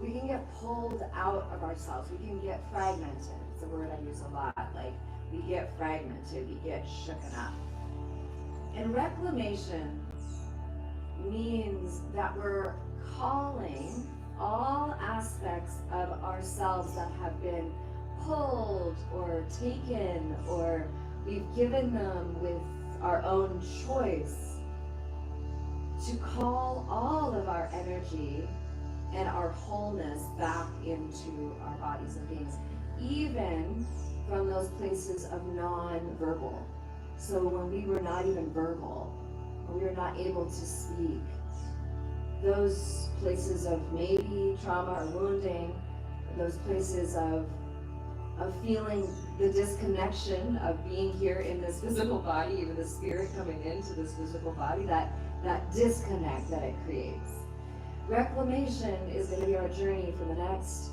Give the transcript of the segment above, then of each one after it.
we can get pulled out of ourselves. We can get fragmented. It's a word I use a lot. Like, we get fragmented, we get shooken up. And reclamation means that we're calling all aspects of ourselves that have been pulled or taken, or we've given them with our own choice, to call all of our energy and our wholeness back into our bodies and beings, even from those places of non-verbal. So when we were not even verbal, when we were not able to speak, those places of maybe trauma or wounding, those places of feeling the disconnection of being here in this physical body, even the spirit coming into this physical body, that disconnect that it creates. Reclamation is going to be our journey for the next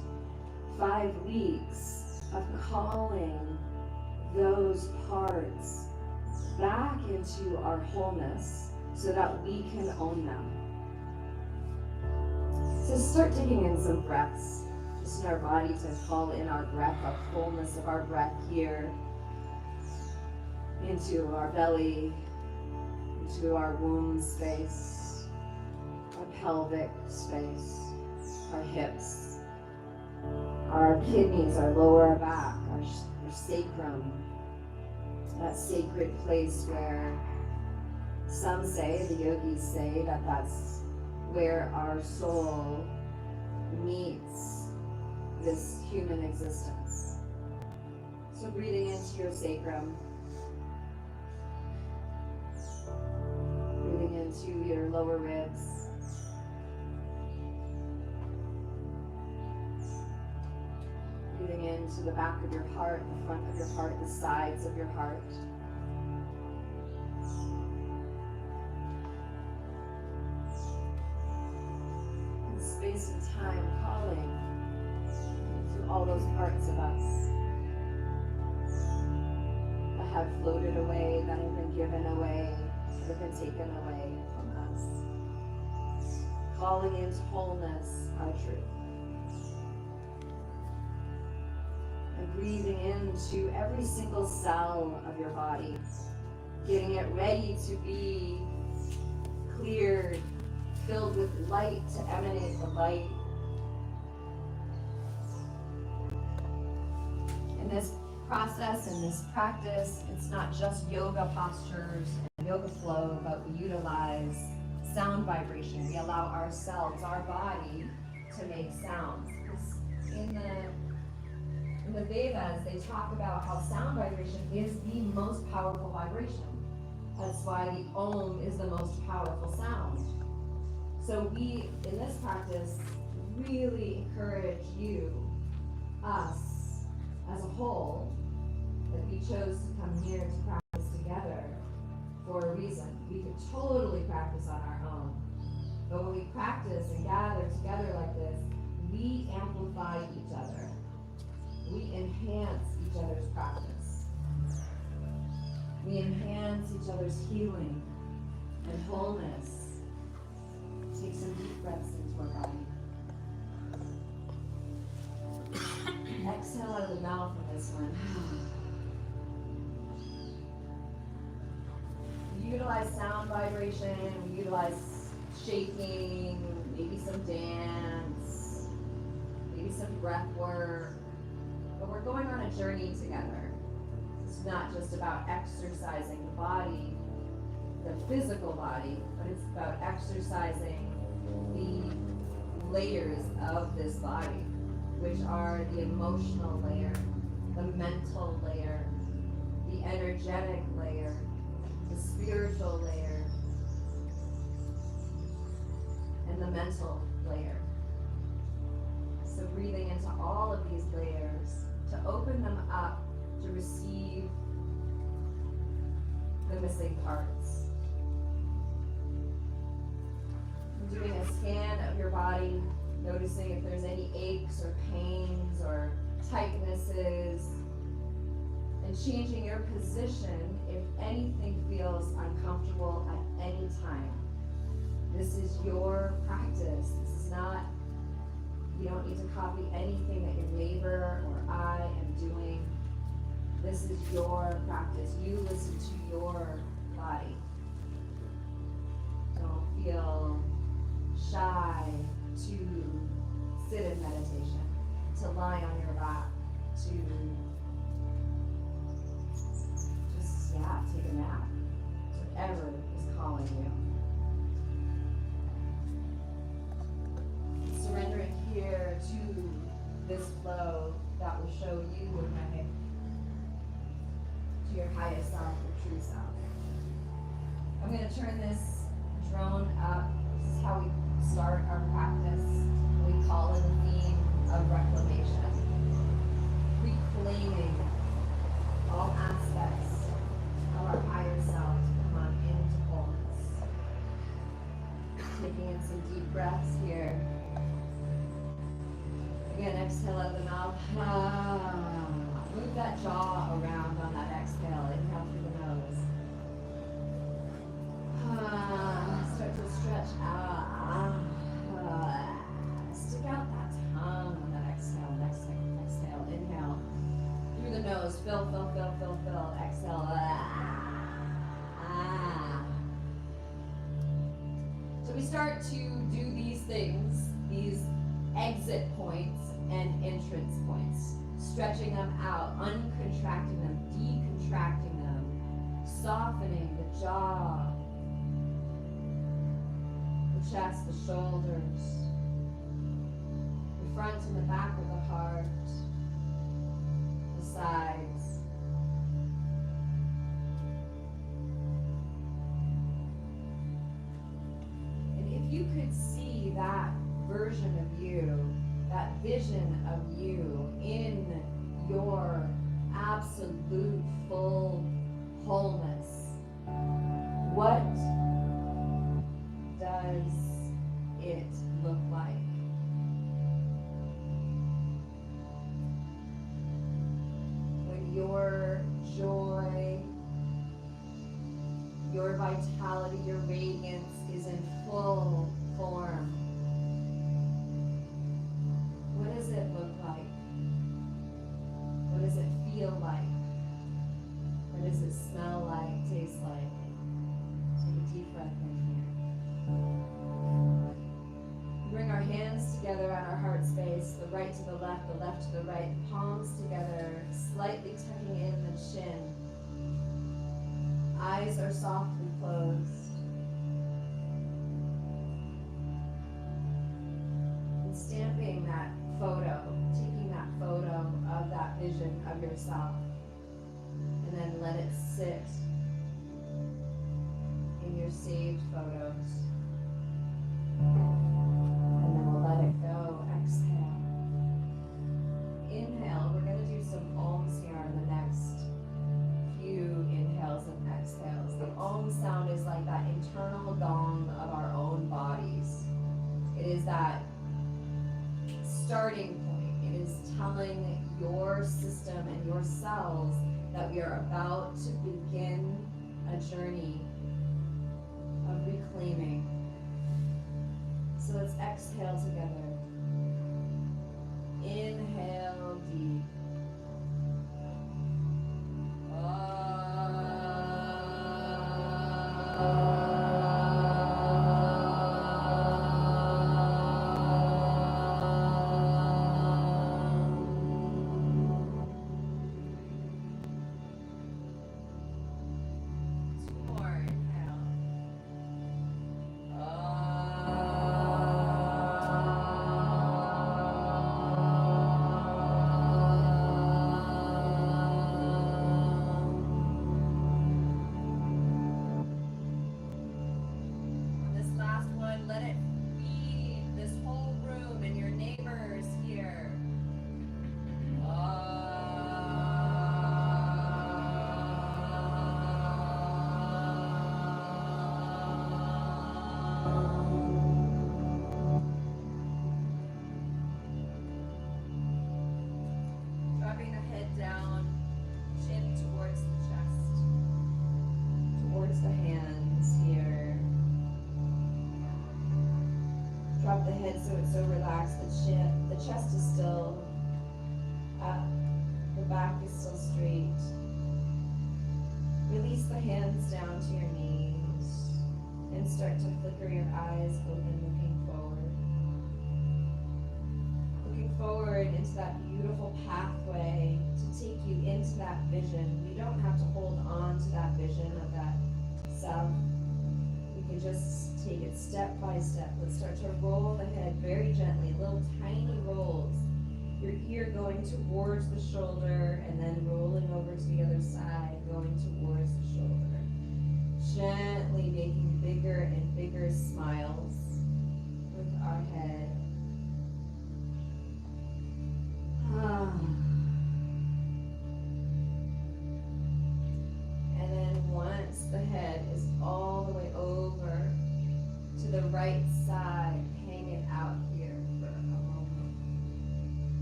5 weeks of calling those parts back into our wholeness so that we can own them. So start taking in some breaths, just in our body, to call in our breath, our fullness of our breath here, into our belly, into our womb space, our pelvic space, our hips, our kidneys, our lower back, our sacrum, that sacred place where some say, the yogis say, that that's where our soul meets this human existence. So breathing into your sacrum, breathing into your lower ribs, breathing into the back of your heart, the front of your heart, the sides of your heart. And space and time calling to all those parts of us that have floated away, that have been given away, that have been taken away from us. Calling into wholeness, our truth. And breathing into every single cell of your body, getting it ready to be cleared, filled with light, to emanate the light. In this process, in this practice, it's not just yoga postures and yoga flow, but we utilize sound vibration. We allow ourselves, our body, to make sounds. In the Vedas, they talk about how sound vibration is the most powerful vibration. That's why the Om is the most powerful sound. So we, in this practice, really encourage you, us, as a whole, that we chose to come here to practice together for a reason. We could totally practice on our own. But when we practice and gather together like this, we amplify each other. We enhance each other's practice. We enhance each other's healing and wholeness. Take some deep breaths into our body. Exhale out of the mouth on this one. We utilize sound vibration, we utilize shaking, maybe some dance, maybe some breath work. But we're going on a journey together. It's not just about exercising the body, the physical body, but it's about exercising the layers of this body, which are the emotional layer, the mental layer, the energetic layer, the spiritual layer, and the mental layer. So breathing into all of these layers to open them up to receive the missing parts. And doing a scan of your body, noticing if there's any aches or pains or tightnesses, and changing your position if anything feels uncomfortable at any time. This is your practice. This is not, You don't need to copy anything that your neighbor or I am doing. This is your practice. You listen to your body. Don't feel shy to sit in meditation, to lie on your lap, to just, take a nap. Whatever is calling you. Surrendering here to this flow that will show you, okay, to your highest self, your true self. I'm going to turn this drone up. This is how we start our practice. We call it a theme of reclamation. Reclaiming all aspects of our higher self to come on into wholeness. Taking in some deep breaths here. Again, exhale out of the mouth. Move that jaw around on that exhale. Inhale through the nose. Start to stretch out. Stick out that tongue on that exhale. Exhale. Inhale. Through the nose. Fill. Exhale. So we start to do these things, these exit points and entrance points. Stretching them out, uncontracting them, decontracting them, softening the jaw, the chest, the shoulders, the front and the back of the heart, the sides. And if you could see that version of you, that vision of you in your absolute full wholeness, what does it look like? When your joy, your vitality, your radiance is in full form. What does it look like? What does it feel like? What does it smell like, taste like? Take a deep breath in here. Bring our hands together at our heart space, the right to the left to the right, palms together, slightly tucking in the chin. Eyes are softly closed. And stamping that photo, taking that photo of that vision of yourself, and then let it sit in your saved photos. And then we'll let it go. Exhale. Inhale. We're going to do some ohms here in the next few inhales and exhales. The ohm sound is like that internal gong of our own bodies. It is that starting point. It is telling your system and your cells that we are about to begin a journey of reclaiming. So let's exhale together. Inhale deep. flicker your eyes open, looking forward. Looking forward into that beautiful pathway to take you into that vision. You don't have to hold on to that vision of that self. You can just take it step by step. Let's start to roll the head very gently, little tiny rolls. Your ear going towards the shoulder and then rolling over to the other side, going towards the shoulder. Gently making bigger and bigger smiles with our head. And then once the head is all the way over to the right side, hang it out here for a moment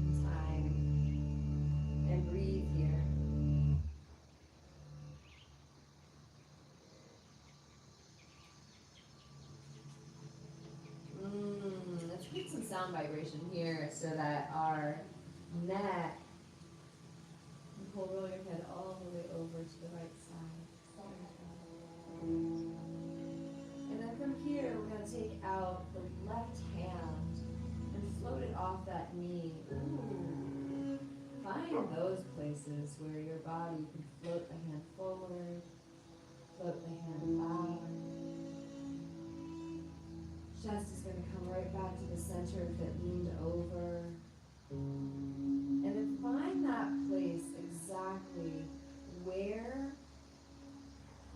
in time and breathe here. Let's create some sound vibration here so that our neck, you pull roll your head all the way over to the right side. And then from here, we're going to take out the left hand and float it off that knee. Ooh. Find those places where your body, you can float the hand forward, float the hand back. Chest is going to come right back to the center if it leaned over. And then find that place exactly where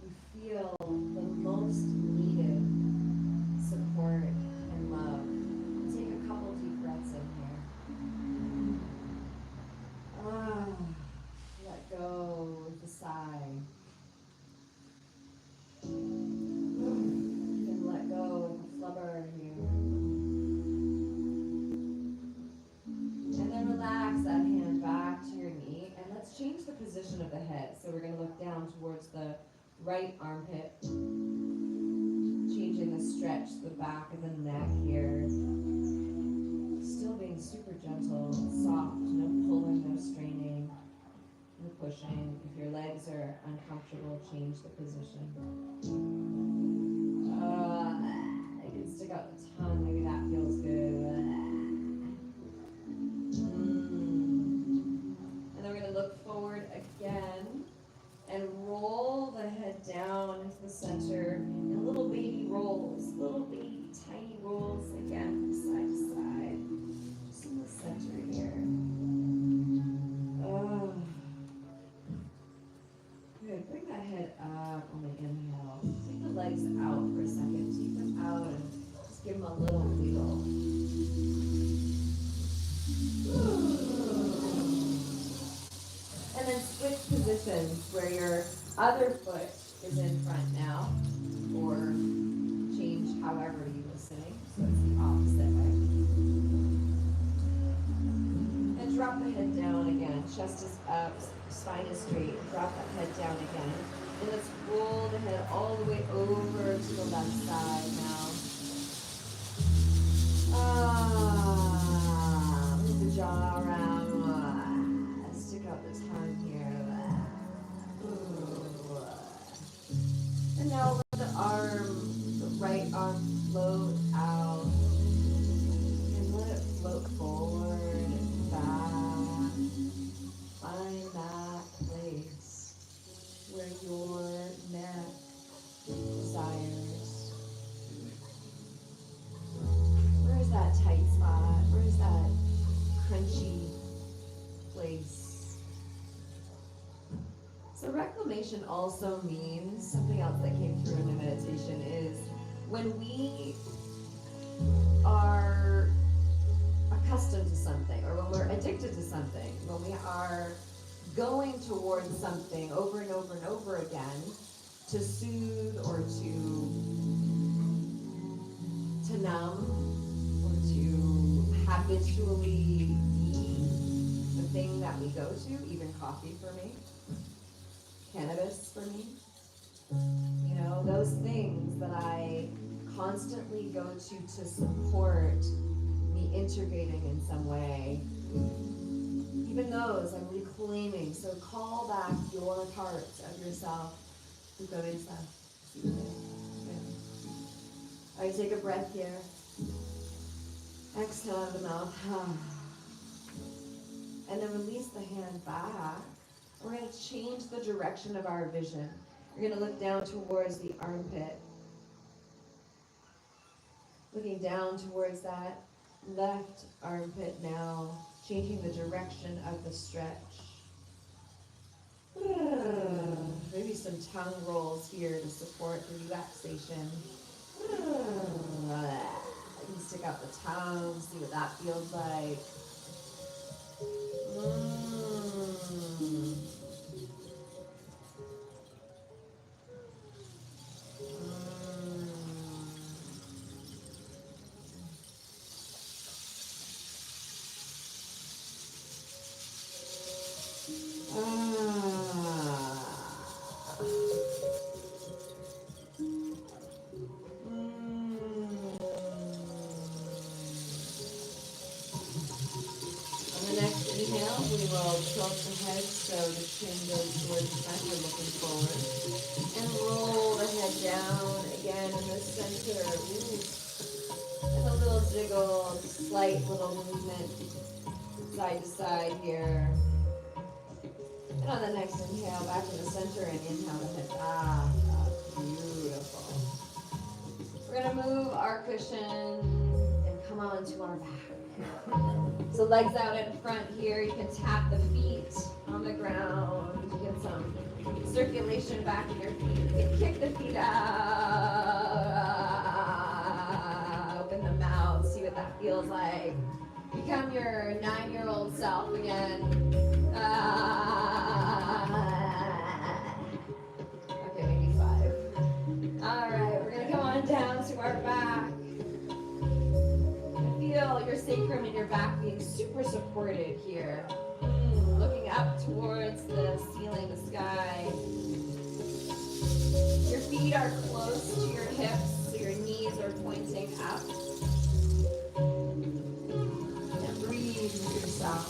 you feel the most needed support and love. Take a couple deep breaths in here. Let go with a sigh. And let go with a flubber here. And then relax that hand back to your knee, and let's change the position of the head. So we're going to look down towards the right armpit, changing the stretch, the back of the neck here. Still being super gentle, soft, no pulling, no straining, no pushing. If your legs are uncomfortable, change the position. You can stick out the tongue, maybe that feels good. And then we're going to look forward again and roll the head down into the center in little baby rolls, little baby tiny rolls again, side to side, just in the center here. Good. Bring that head up on the inhale. Take the legs out for a second. Take them out and just give them a little wiggle. And then switch positions where your other foot is in front now, or change however you were sitting, so it's the opposite way. And drop the head down again. Chest is up, spine is straight. Drop that head down again. And let's roll the head all the way over to the left side now. Move the jaw around. Stick out the tongue here. And now let the arm, the right arm float out. And let it float forward and back. Find that place where your neck desires. Where's that tight spot? Where's that crunchy place? So reclamation also means, something else that came through in the meditation is when we are accustomed to something, or when we're addicted to something, when we are going towards something over and over and over again to soothe or to numb or to habitually be the thing that we go to, even coffee for me, cannabis for me, you know, those things that I constantly go to support me integrating in some way. Even those I'm reclaiming. So call back your parts of yourself. Alright, take a breath here. Exhale out of the mouth. And then release the hand back. We're going to change the direction of our vision. We're going to look down towards the armpit. Looking down towards that left armpit now, changing the direction of the stretch. Maybe some tongue rolls here to support the relaxation. You can stick out the tongue, see what that feels like. We will tilt the head so the chin goes towards the front. We're looking forward. And roll the head down again in the center. Ooh. And a little jiggle, slight little movement side to side here. And on the next inhale, back in the center and inhale the head back. Beautiful. We're going to move our cushion and come on to our back. So legs out in front here. You can tap the feet on the ground to get some circulation back in your feet. You can kick the feet out. Open the mouth. See what that feels like. Become your 9-year-old self again. Okay, maybe 5. All right, we're going to come on down to our back. Feel your sacrum and your back being super supported here. Looking up towards the ceiling, the sky. Your feet are close to your hips, so your knees are pointing up. And breathe into yourself.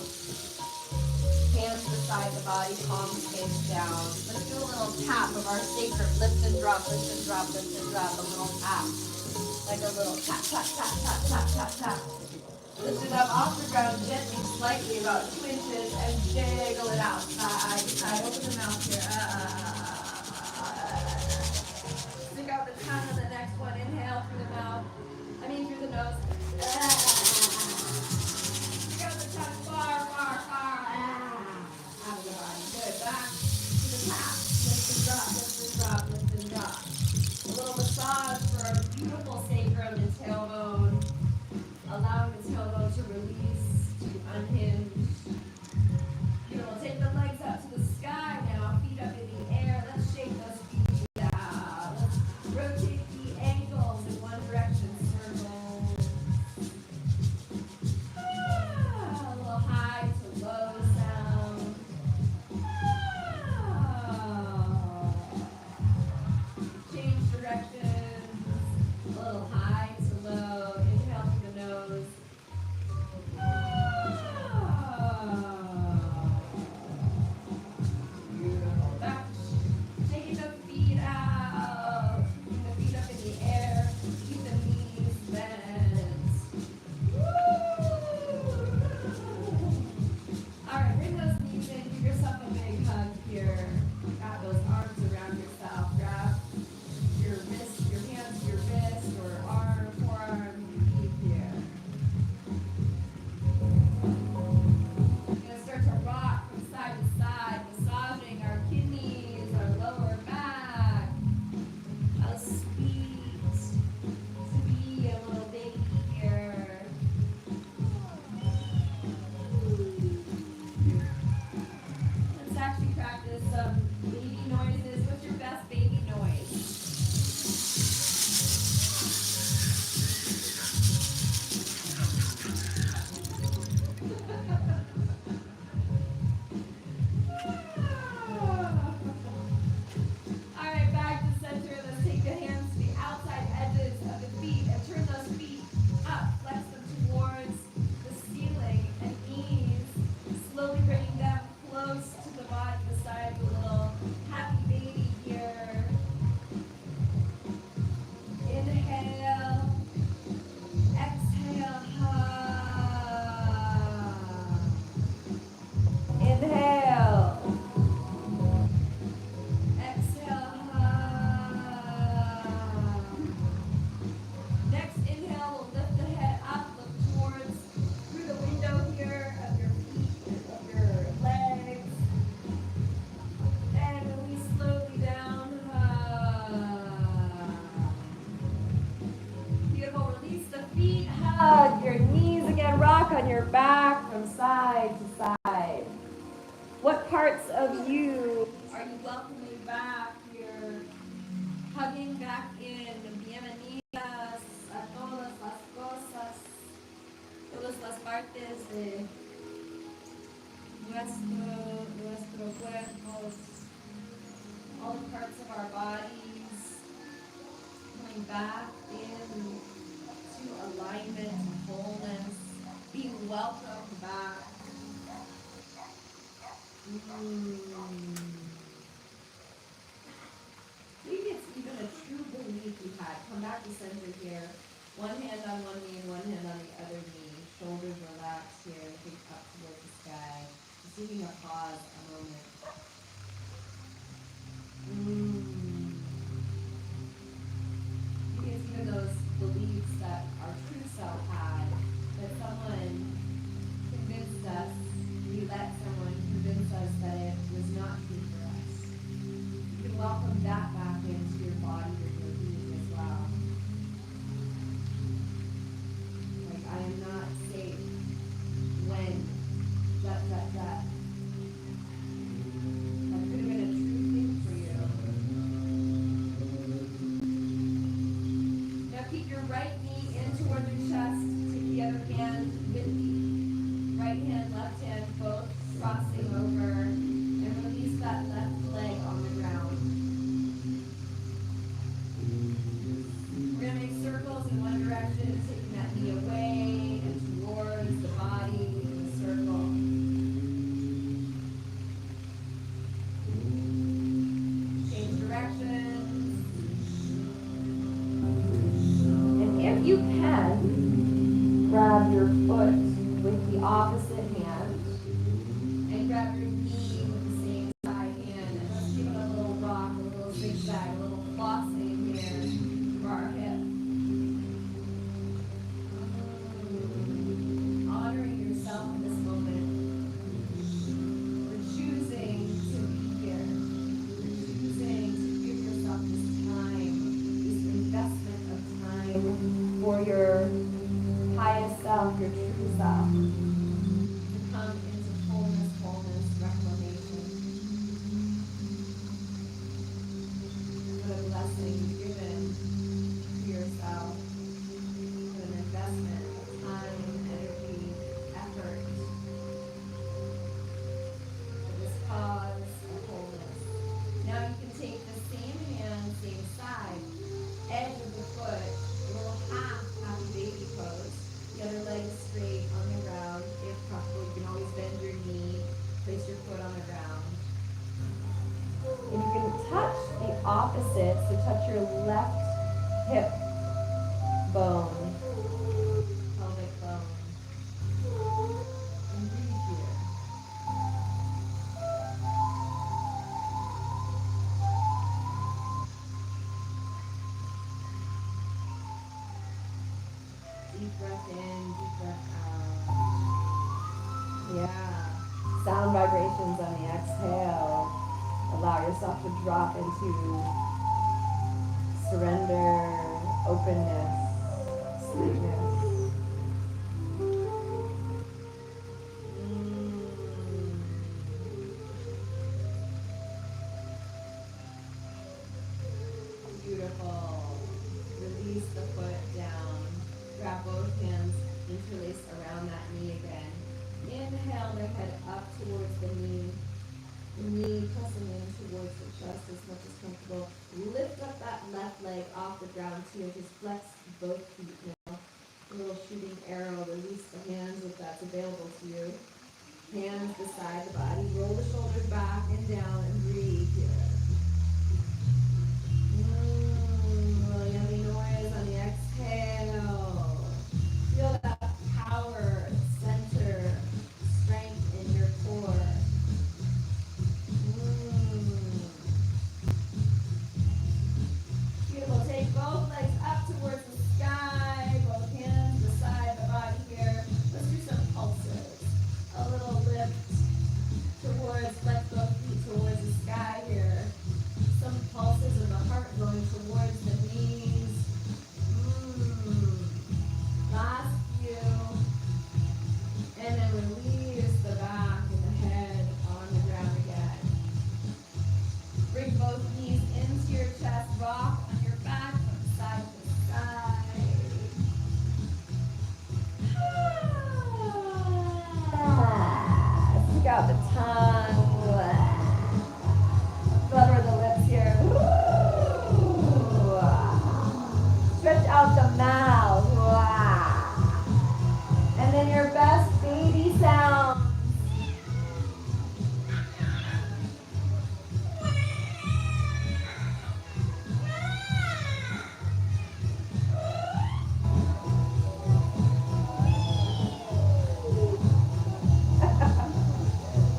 Hands beside the body, palms face down. Let's do a little tap of our sacrum. Lift and drop, lift and drop, lift and drop. A little tap. Like a little tap, tap, tap, tap, tap, tap, tap. Lift it up off the ground gently, slightly, about 2 inches, and jiggle it out. Side to side. Open the mouth here. Stick out the tongue on the next one. Inhale through the mouth. Through the nose. Stick out the tongue far, far, far. Out of the body. Good. Back to the tap. Lift and drop, lift and drop, lift and drop. A little massage for a beautiful sacrum and tailbone. Allowing the tailbone to release, to unhinge. Beautiful. Take the legs up to the sky now. Feet up in the air. Let's shake those feet down. Let's rotate the ankles in one direction. Circle. on your back from side to side. What parts of you are you welcoming back? You're hugging back in. Bienvenidas a todas las cosas, todas las partes de nuestro cuerpo, all the parts of our bodies, coming back in to alignment, to wholeness, being welcomed back. Maybe it's even a true belief you had. Come back to center here. One hand on one knee and one hand on the other knee. Shoulders relaxed here, looking up towards the sky. Just taking a pause, a moment. Maybe it's even those beliefs that our true self had, that someone convinced us, we let someone convince us that it was not true for us. You can welcome that back into your body or your being as well. Like, I am not safe when that could have been a true thing for you. Now keep your right knee in toward your chest. Take the other hand with the right hand, left hand, both crossing over, and release that left leg on the ground. We're going to make circles in one direction, taking that knee away and towards the body in a circle. Change directions. And if you can, grab your foot with the opposite hand and grab your knee with the same side hand. And let's give it a little rock, a little zigzag, a little flossing here for our hip. Honoring yourself in this moment. We're choosing to be here. We're choosing to give yourself this time, this investment of time for your highest self, your true self, to come into wholeness, reclamation. What a blessing you've given to yourself. What an investment of time, energy, effort for this cause of wholeness. Now you can take the same hand, same side, edge of the foot, a little happy baby pose. The other leg is straight on the ground. If possible, you can always bend your knee, place your foot on the ground. And you can touch the opposite, so touch your left hip bone, pelvic bone, and breathe here. Deep breath in, deep breath out. Yeah. Sound vibrations on the exhale. Allow yourself to drop into surrender, openness, sweetness. Beautiful. Release the foot down. Grab both hands, interlace around that knee again. Inhale the head up towards the knee. The knee pressing in towards the chest as much as comfortable. Lift up that left leg off the ground too. Just flex both feet now. A little shooting arrow. Release the hands if that's available to you. Hands beside the body. Roll the shoulders back and down and breathe here. Yummy noise on the exhale. Feel that power, center, strength in your core. Beautiful. Take both legs up towards the sky. Both hands beside the body here. Let's do some pulses. A little lift towards, flex both feet towards the sky here. out the tongue. Flutter the lips here. Stretch out the mouth. And then your best baby sound.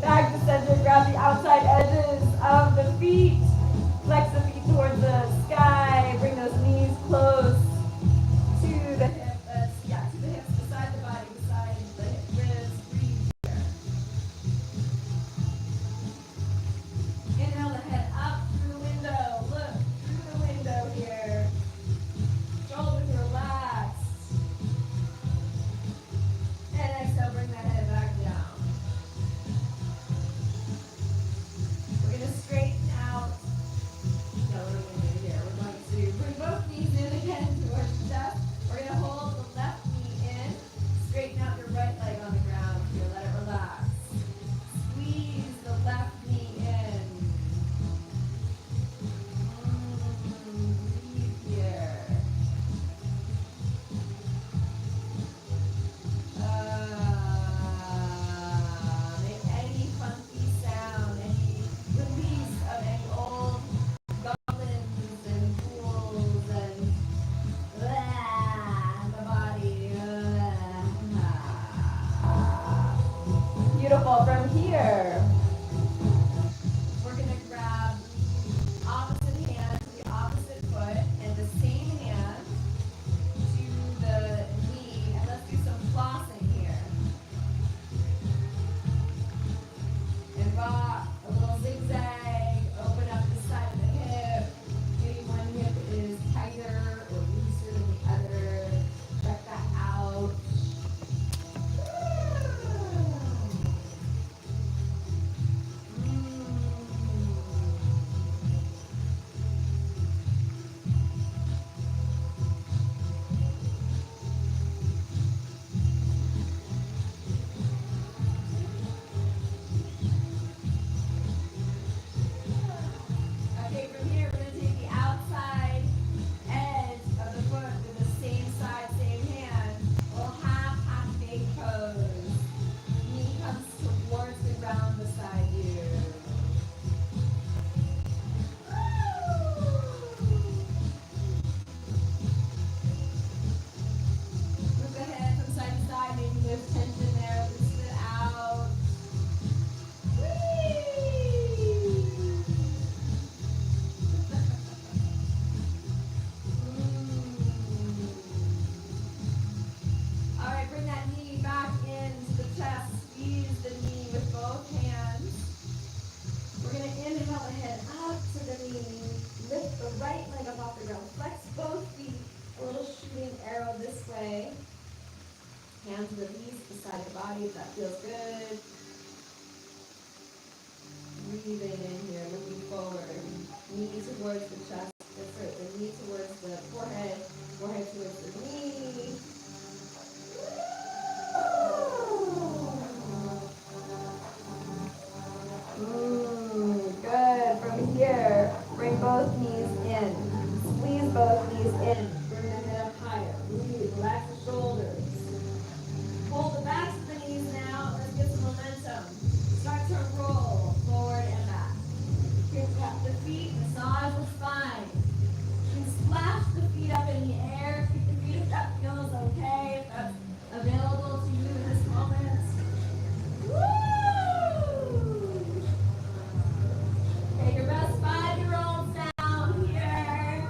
Back to center, grab the outside edges of the feet. Flex the feet towards the sky. Bring those knees close to the hips. To the hips, beside the body, beside the hip ribs. Breathe here. Inhale the head up through the window. Look through the window here. Shoulders relaxed. And exhale, bring that head back down. We're going to straighten out. No, what are we going to do here? We're going to bring both knees in again towards the chest. We're going to hold the left knee in. Straighten out your right leg on the ground here. Let it relax. Squeeze the left knee in. Breathe here. Make any funky sound, any release of any old goblins and ghouls and the body. Beautiful. From here, we're going to grab the opposite hand to the opposite foot and the same hand to the knee. And let's do some flossing here. And rock a little zigzag, open up the side of the hip. Maybe one hip is tighter or looser than the other. Check that out. Okay, from here we're going to take the outside edge of the foot with the same side, same hand. A little half big pose. Knee comes towards the ground beside you. Move the head from side to side. Maybe there's tension there. Loosen it out. All right, bring that knee back into the chest. Squeeze the knee with both hands. We're going to inhale the head up to the knee. Lift the right leg up off the ground. Flex both feet. A little shooting arrow this way. Hands release beside the body if that feels good. Breathing in here, looking forward. Knee towards the chest. That's right, the knee towards the forehead. Forehead towards the knee. Good. From here, bring both knees in. Squeeze both knees in. Bring the head up higher. Breathe. Relax the shoulders. Hold the backs of the knees now. Let's get some momentum. Start to roll forward and back. Kick up the feet. Massage the spine. You can splash the feet up in the air. Keep the feet if that feels okay. If that's available to you in this moment. Woo! Take your best 5-year-old sound here.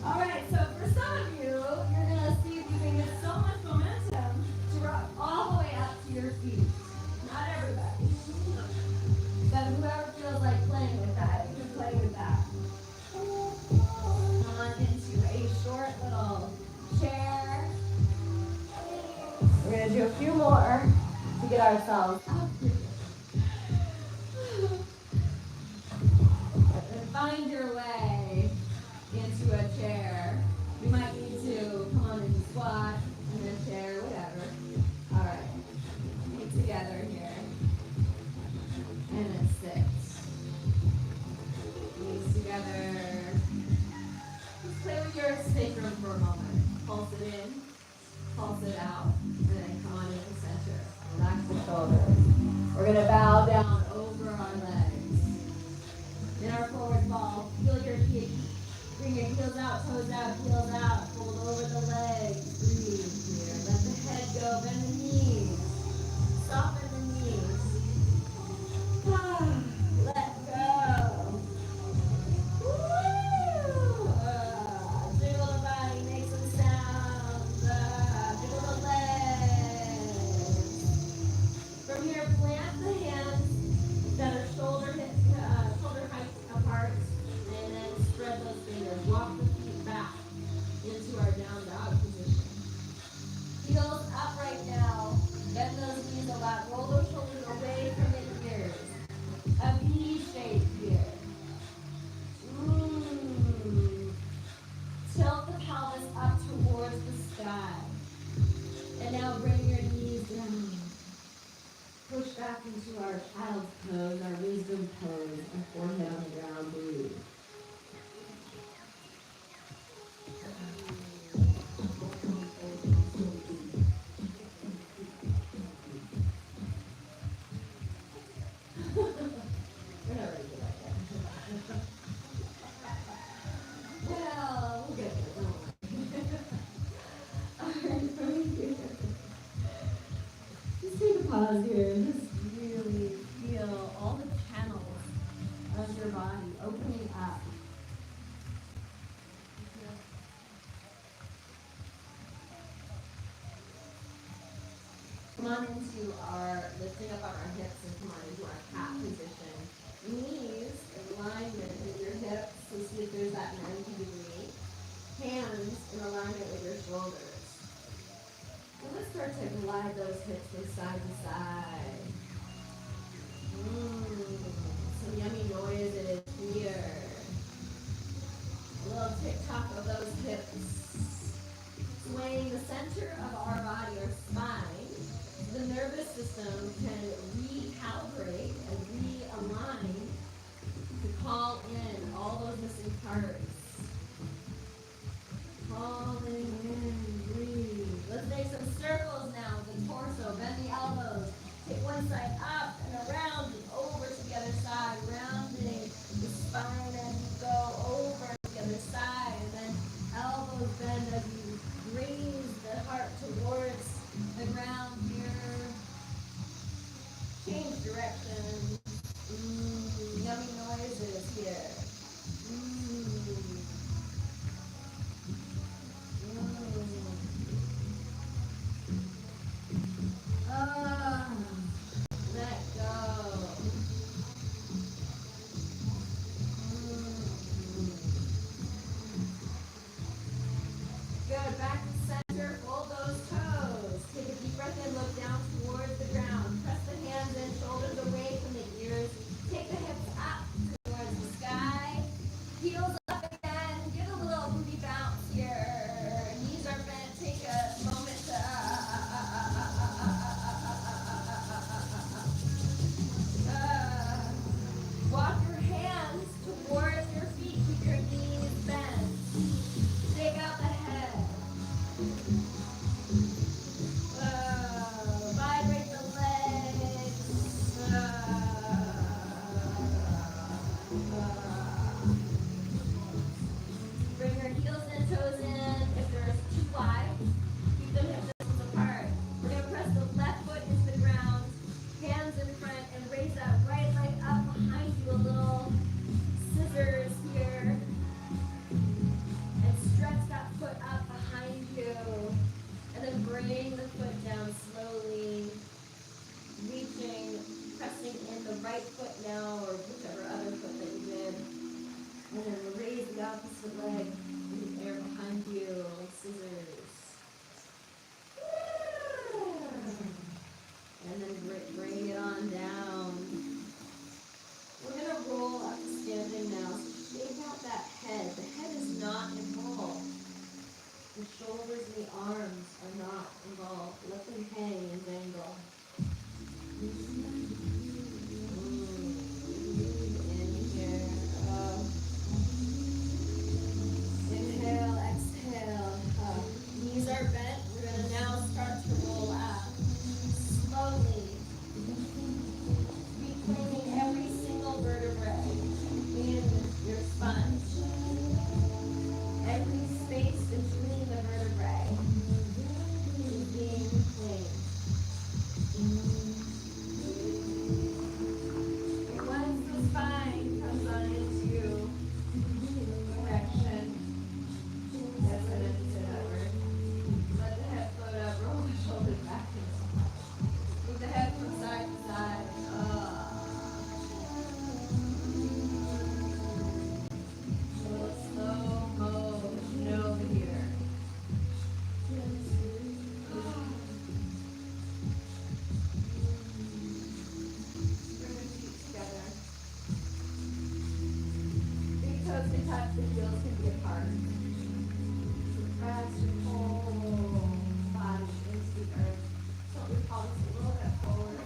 All right, so for some of you, you're going to see if you can get so much momentum to rock all the way up to your feet. Not everybody. But whoever feels like playing with that, you can play with that. Come on into a short little chair. We're going to do a few more to get ourselves up here. And find your way in, pulse it out, and then come on into center. Relax the shoulders. We're going to bow down over our legs. In our forward fold, feel your feet. Bring your heels out, heels out. Fold over the legs. Breathe here. Let the head go. Bend the knees. Soften the knees. Let go. Woo! Jiggle the body, make some sounds. Jiggle the legs. From here, plant the hands that are shoulder height apart, and then spread those fingers. Walk the feet back into our down dog position. Heels up right now. Bend those knees a lot. Roll those shoulders away from the ears. A V shape here. Tilt the pelvis up towards the sky. And now bring your knees down. Push back into our child's pose, our wisdom pose, and forehead on the ground. Breathe. We're not ready to like that. Well, we'll get there, don't worry. Alright, from here. Just take a pause here and just really feel all the channels of your body opening up. Come on into our, lifting up on our hips and come on into our cat position. Knees in alignment with your hips, so see if there's that 90 degree. Hands in alignment with your shoulders. So let's start to glide those hips from side to side. Some yummy noises here. A little tick-tock of those hips. Swaying the center of our body, our spine. The nervous system can recalibrate and realign to call in all those missing parts. Calling in, breathe. Let's make some circles now with the torso. Bend the elbows. Take one side up and around and over to the other side. Rounding the spine as you go over to the other side. And then elbows bend as you raise the heart towards the ground here. Change direction. Yummy noises here. Let go. Good. Back to center. Fold those toes. Take a deep breath in. Look down towards the ground. Press the hands in. Shoulders away from the ears. Take the hips up towards the sky. Heels up again. Give a little booty bounce here. Knees are bent. Take a moment to walk your hands towards your feet. Keep your knees bent. Take out the head. Vibrate the legs. toes can touch, the heels can be apart. So press your whole body into the earth. So we pause a little bit forward.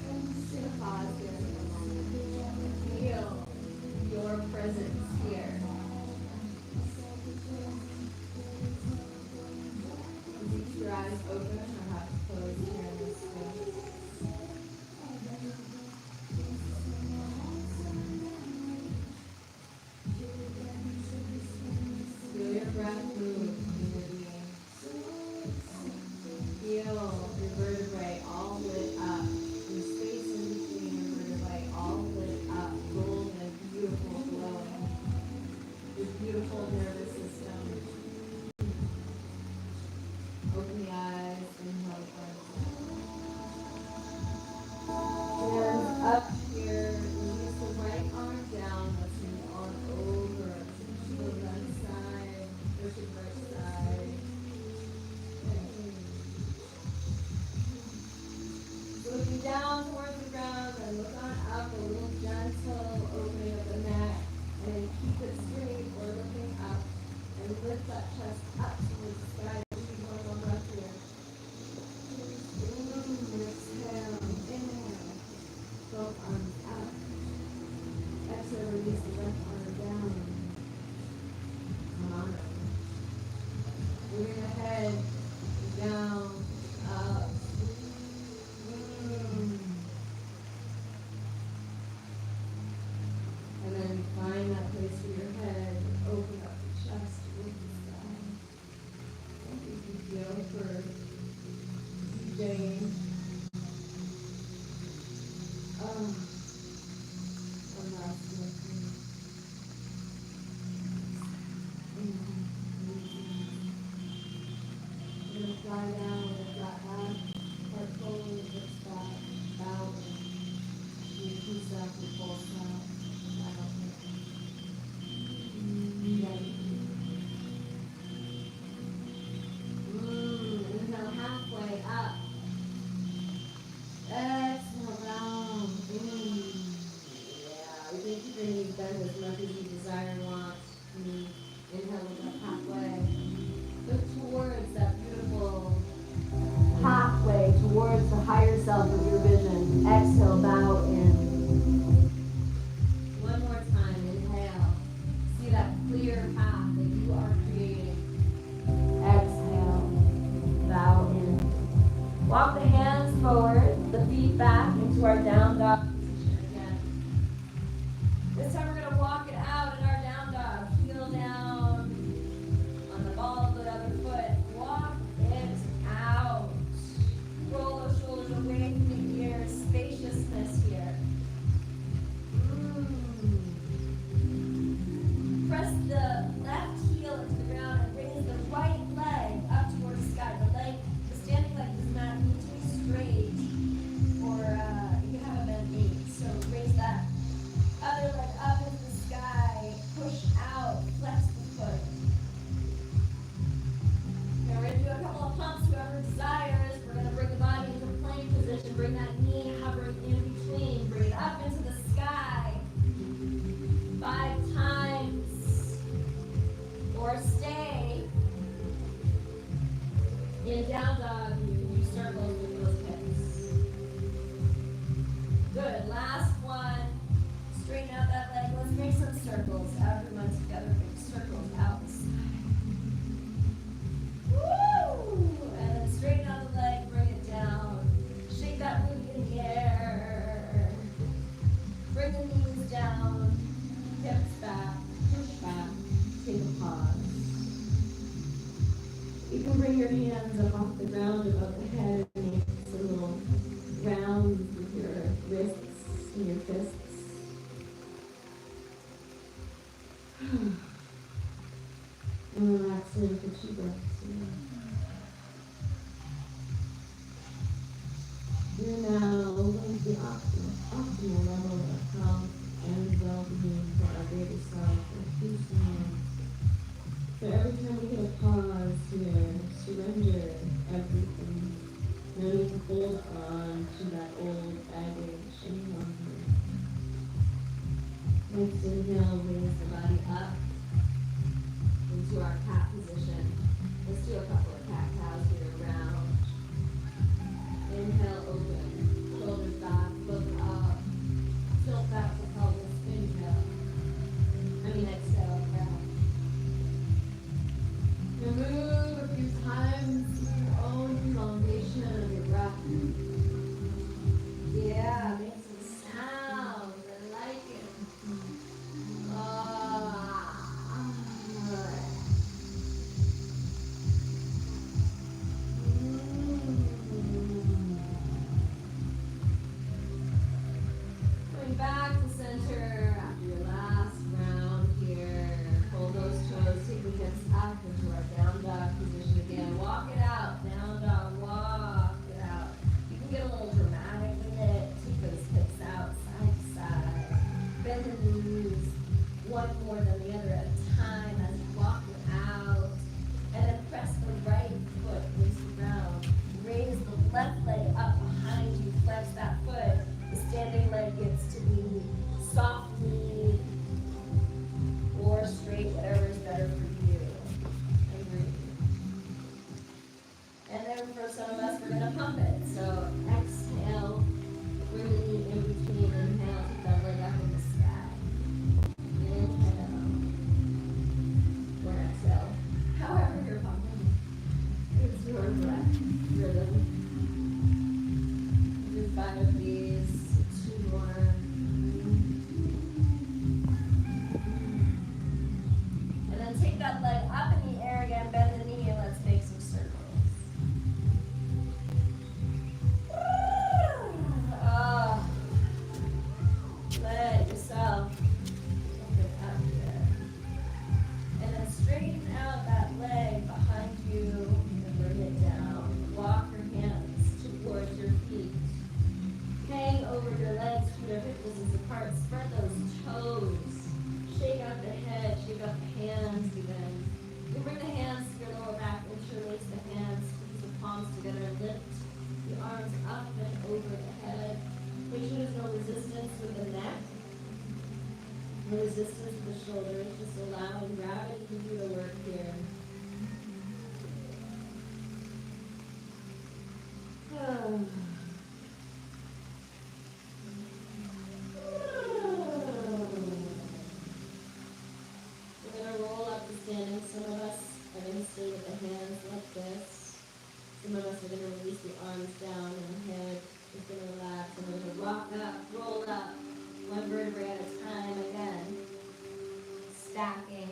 And just take a pause here for a moment. Feel your presence here. Keep your eyes open or have to close here in this space. Feel your breath move in your being. Feel your vertebrae all lit up. The space in between your vertebrae all lit up, golden, beautiful, glowing. Your beautiful nervous system. Open the eyes, inhale the hands up here, release the right arm down, lifting on over to the left side, push your right side. Looking down towards the ground and look on up, a little gentle opening of the neck, and then keep it straight or looking up, and lift that chest up towards the sky. One more breath here. Exhale, inhale, both arms up. Exhale, release the left arm down. Come on up. Moving the head down, up. And then find that place for your head. Open up the chest with the sky. Thank you for Jane. One last look. We're going to fly down with a flat back, heart forward, lips back, bow. You peace out your full self. Inhale halfway up. Exhale down. Yeah, we think you can bend as much as you desire and want. Inhale with that halfway. Look towards that beautiful pathway, towards the higher self of your vision. Exhale, bow in. One more time, inhale. See that clear path that you are creating. Exhale, bow in. Walk the hands forward, the feet back into our down dog position again. This time we're going to walk it out in our down dog. Heel down on the ball of the other foot. Walk it out. Roll those shoulders away from the ears. Spaciousness here. Press the left heel into the ground and raise the right leg up towards the sky. The standing leg does not need to be straight, or you can have a bent knee. So raise that other leg up into the sky. Push out. Flex the foot. Now we're going to do a couple of pumps. Whoever desires, we're going to bring the body into plank position. Bring that knee hovering in between. Bring it up into the sky. 5 times. Or stay in down dog. You can do circles with those hips. Good. Last one. Straighten out that leg. Let's make some circles. Everyone together, make circles out the side. Woo! And then straighten out the leg. Bring it down. Shake that booty in the air. Bring the knees down. Hips back. Push back. Take a pause. You can bring your hands up off the ground above the head and make some little rounds with your wrists and your fists. And relax in for 2 breaths. You're now going to the optimal level of health and well-being for our greater self and peace and love. So every time we hit a pause here, surrender everything. No need to hold on to that old baggage any longer. Next inhale, raise the body up into our cat position. Let's do a couple of cat cows here around. Inhale, open. Shoulders back, look up. Tilt back to pelvis. Inhale. Exhale, breath. You move a few times to your own elongation of your breath. Yeah, make some sounds. I like it. Going back to center after your last round here. Pull those toes, take the hips up into our down dog position again. Walk it out, down dog, walk it out. You can get a little dramatic with it. Take those hips out, side to side. Bend the knees, one more than the other at a time as you walk it out. And then press the right foot into the ground. Raise the left leg up behind you, flex that foot. The standing leg gets to be softly or straight, whatever is better for you. Agree. And then for some of us, we're going to pump it. So exhale, bring the knee in between. Inhale, keep that leg up in the sky. Inhale. Or exhale. However you're pumping. It's your breath, rhythm. Do 5 of these. 2 more. And then take that leg up in the air again, bend the knee, and let's make some circles. Let yourself open up here. And then straighten out that leg behind you and bring it down. Walk your hands towards your feet. Hang over your legs, keep your hip distance apart. Spread those toes. Shake out the head, shake out the hands even. You bring the hands to your lower back, interlace the hands, squeeze the palms together, and lift the arms up and over the head. Make sure there's no resistance with the neck. No resistance with the shoulders, just allowing gravity to do the work here. We're going to roll up to standing. Some of us are going to stay with the hands like this. Some of us are going to release the arms down and the head is going to relax. And we're going to rock up, roll up, one vertebrae at a time again. Stacking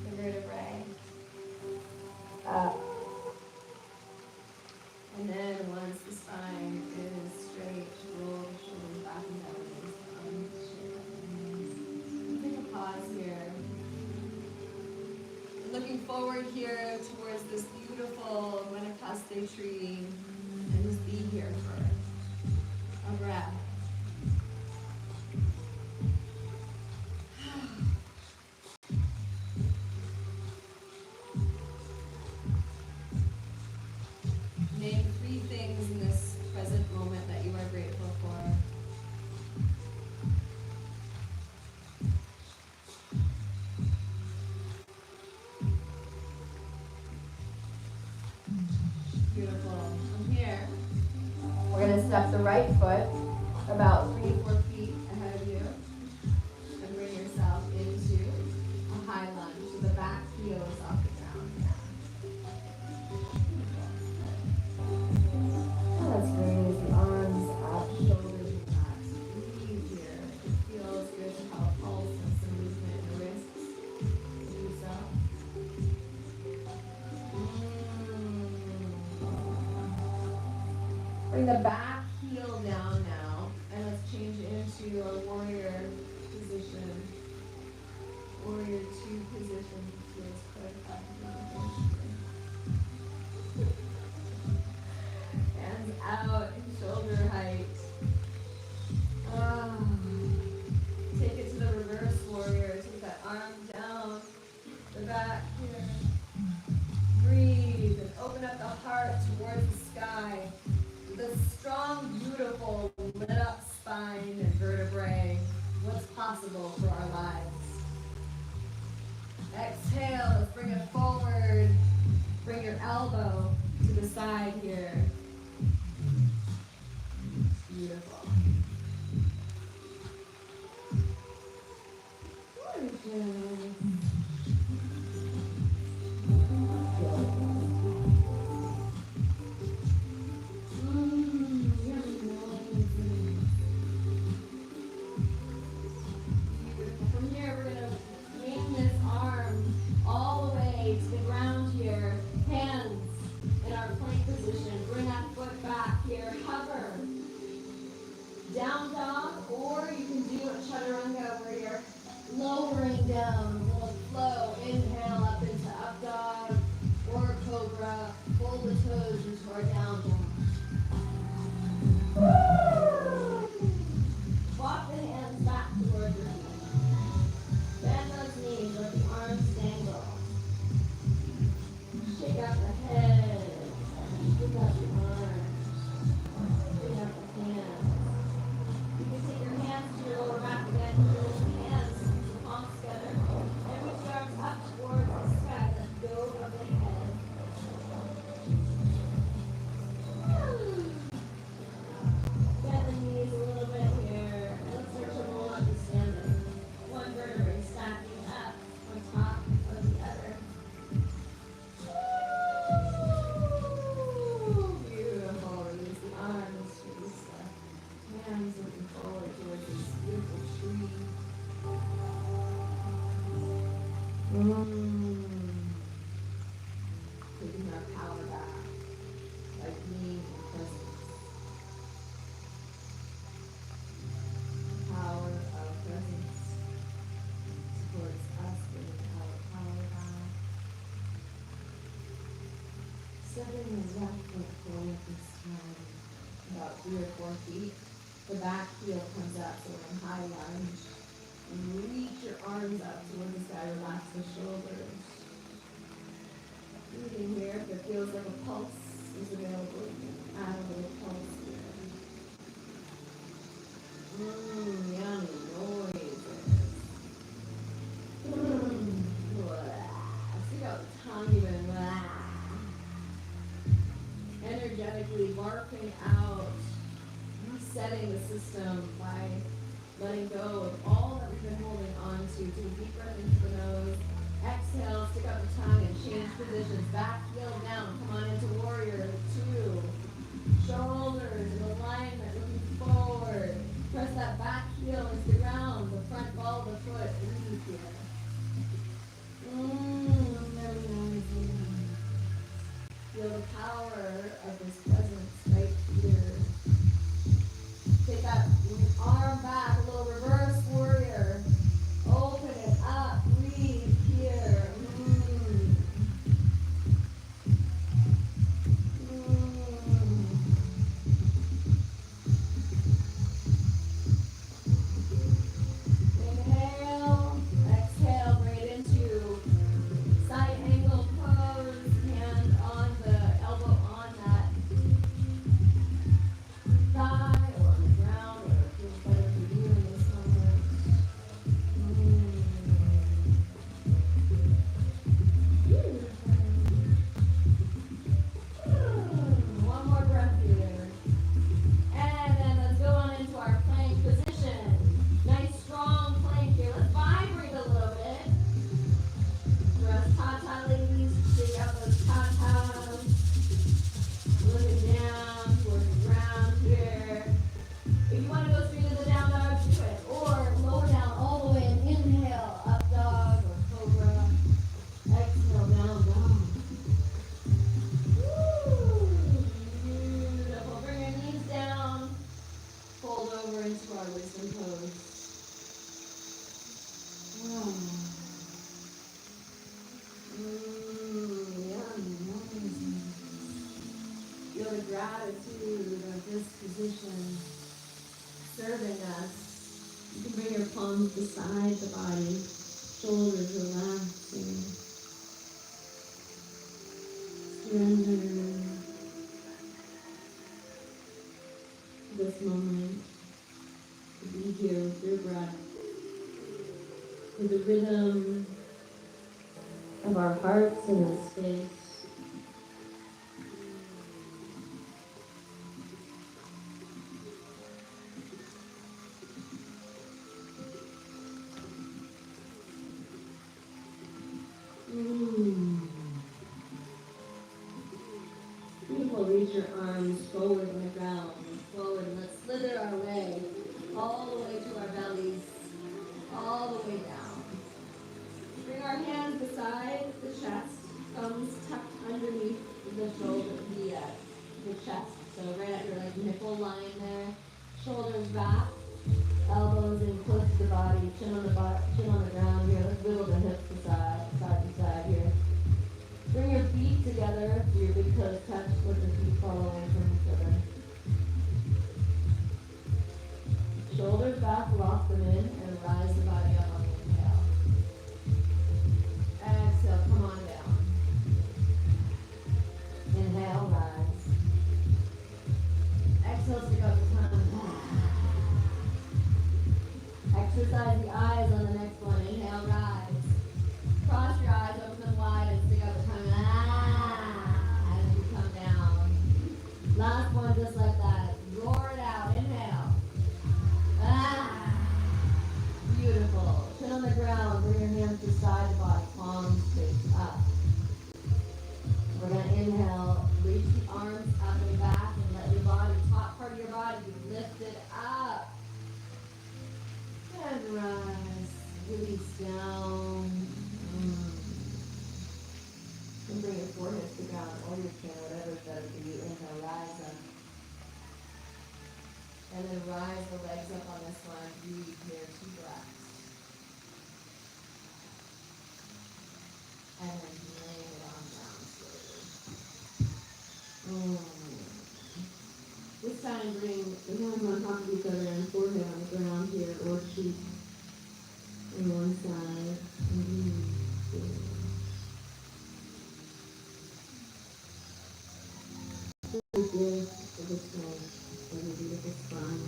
the vertebrae up. And then once the spine is straight, roll the shoulders back and down. Take a pause here. Looking forward here towards this beautiful Manakaste tree and just be here for a breath. Name 3 things in this present moment that you are grateful for. Beautiful. From here, we're going to step the right foot about 3 to 4 feet ahead of you and bring yourself into a high lunge. So the back heel is off the ground. Let's raise the arms up, shoulders relaxed. Breathe here. It feels good to have a pulse and some movement in the wrists. Do so. Bring the back heel down now, and let's change into a warrior position. Warrior 2 position feels quite up. Hands out, shoulder height. Take it to the reverse warrior. Take that arm down, the back here. Breathe and open up the heart towards the sky. The strong, beautiful, lit up spine and vertebrae. possible for our lives. Exhale, let's bring it forward. Bring your elbow to the side here. Beautiful. Gorgeous. From here, we're going to bring this arm all the way to the ground here. Hands in our plank position. Bring that foot back here. Hover. Down dog, or you can do a chaturanga where you're lowering down, a little flow. Inhale up into up dog or cobra. Pull the toes into our down dog. Walk the hands back towards your feet. Bend those knees, let the arms dangle. Shake out the head. Shake out the arms. Shake out the hands. You can take your hands to your lower back again. Lift the hands, palms together. And with the arms up towards the sky, let go of the head. Bend the knees a little bit here. And let's start to roll up and standing. One vertebrae stacking up on top of the other. Beautiful. Release the arms, release the hands, looking forward towards this beautiful tree. Taking our power back, like being in presence. Power of presence supports us with our power back. Stepping the left foot forward this time, about 3 or 4 feet. The back heel comes up, so we're in high lunge. And reach your arms up towards the sky, relax the shoulders. Breathing here, if it feels like a pulse is available, you can add a little pulse here. Yummy noises. See how the tongue even, energetically barfing out, resetting the system by letting go of all that we've been holding on to. Take a deep breath into the nose. Exhale, stick out the tongue and change positions. Back heel down. Come on into warrior 2. Shoulders in alignment, looking forward. Press that back heel into the ground. The front ball of the foot. Breathe here. Feel the power of this presence right here. Take that arm back, a little reverse warrior. Open it up, breathe here. Inhale, exhale, bring it into side angle pose, hand on the elbow on that thigh or on the ground, or it feels better for you in this moment. One more breath here. And then let's go on into our plank position. Nice strong plank here. Let's vibrate a little bit. Rest tata ladies. Shake out those tatas. Looking down towards the ground here. If you want to go straight to the down dog, do it. Or lower down all the way and inhale, up dog or cobra. Exhale, down dog. Woo! Beautiful. Bring your knees down. Fold over into our wisdom pose. Feel the gratitude of this position serving us. You can bring your palms beside the body, shoulders relaxing. Surrender to this moment, to be here with your breath. to the rhythm of our hearts in this space. Beautiful. Reach your arms forward on the ground. Forward. Let's slither our way all the way to our bellies, all the way down. Bring our hands beside the chest, thumbs tucked underneath the shoulder, the chest. So right at your like nipple line there. Shoulders back, elbows in close to the body, chin on the ground here. Let's wiggle the hips side to side here. Bring your feet together, so your big toes touch with the feet fall away from each other. Shoulders back, lock them in, and rise the body up on the inhale. Exhale, come on down. Inhale, rise. Exhale, stick out the tongue. Exercise the eyes on the next one. Inhale, rise. Cross your eyes, open them wide, and stick out the tongue. As you come down. Last one, just like that. Roar it out. Inhale. Beautiful. Chin on the ground. Bring your hands to side of body. Palms face up. We're going to inhale. Reach the arms up and back and let your body, top part of your body, be lifted up. And rise. Release down. And bring your forehead to the ground or your chin, whatever is better for you. Inhale, rise up. And then rise the legs up on this one. Breathe here, 2 breaths. And then lay it on down slowly. This time bring the hands on top of each other and forehead on the ground here, or cheek on one side. And breathe. Good for this one, for the beautiful spine.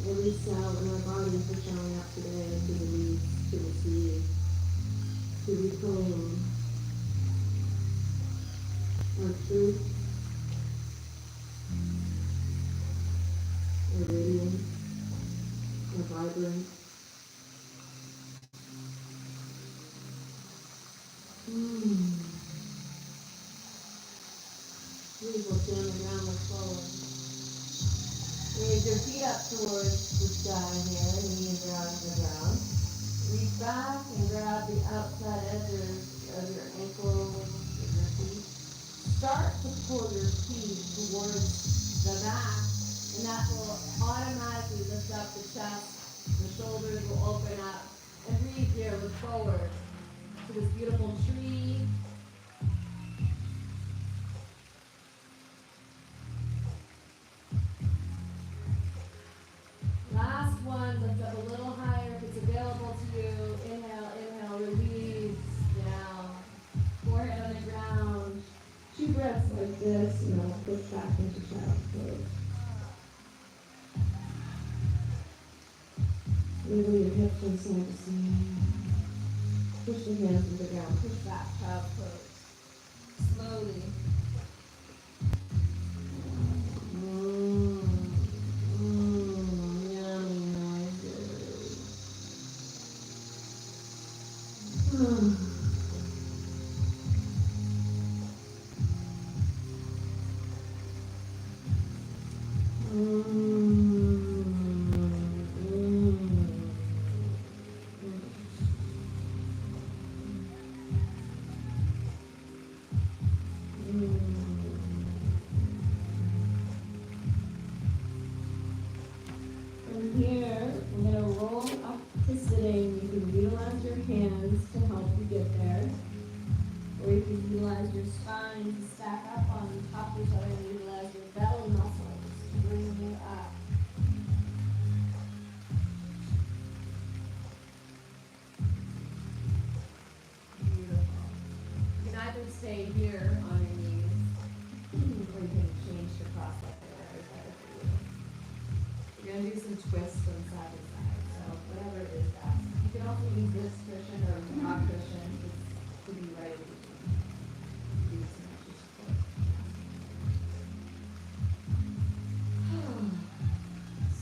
Every cell in our bodies is showing up today to release, to receive, to reclaim our truth, our radiance, our vibrance. Beautiful. Chin on the ground, look forward. Raise your feet up towards the sky here, knees are out of the ground. Reach back and grab the outside edges of your ankles, of your feet. Start to pull your feet towards the back, and that will automatically lift up the chest. The shoulders will open up. And breathe here, look forward to this beautiful tree. Last one, lift up a little higher if it's available to you. Inhale, inhale, release down. Forehead on the ground. 2 breaths like this, and then we'll push back into child's pose. Wiggle your hips from side to side. Push the hands to the ground. Push back, child's pose. Slowly. Yummy noises. From here, we're going to roll up to sitting. You can utilize your hands to help you get there. Or you can utilize your spine to stack up on top of each other and utilize your belly muscles to bring you up. Beautiful. You can either to stay here on your knees, or you can change to cross-legged, whatever is better for you. You're going to do some twists from side to side, so whatever it is best. You can also use this cushion or rock cushion to be right with you. Use some extra support.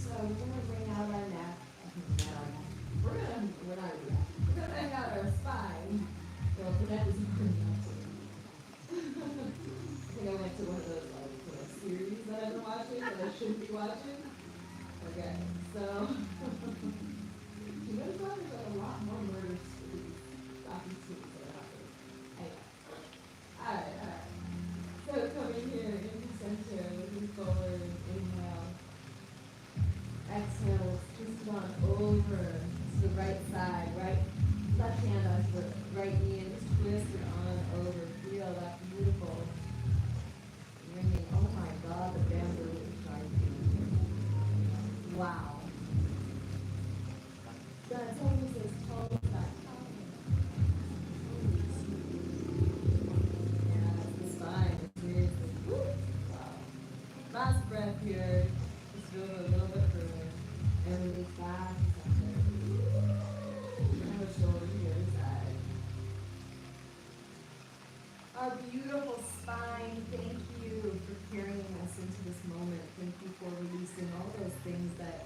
So we're going to bring out our neck. We're not going to do that. We're going to bring out our spine. Well, the neck is pretty out too. I think I went to one of those series that I've been watching that I shouldn't be watching. Okay, so you notice how there's a lot more murders for these series that are happening. Anyway. Alright. So coming here into center, looking forward, inhale. Exhale, twist it on over to the right side, right left hand onto the right knee and just twist it on over. Feel that beautiful ringing. Oh my God, the bamboo is shining. Wow. That's always as tall as that tower. Yeah, the spine is seriously. Wow. Last breath here. Just do it a little bit further. And release back to center. And the shoulder here to side. Our beautiful spine, thank you for carrying us into this moment. Thank you for releasing all those things that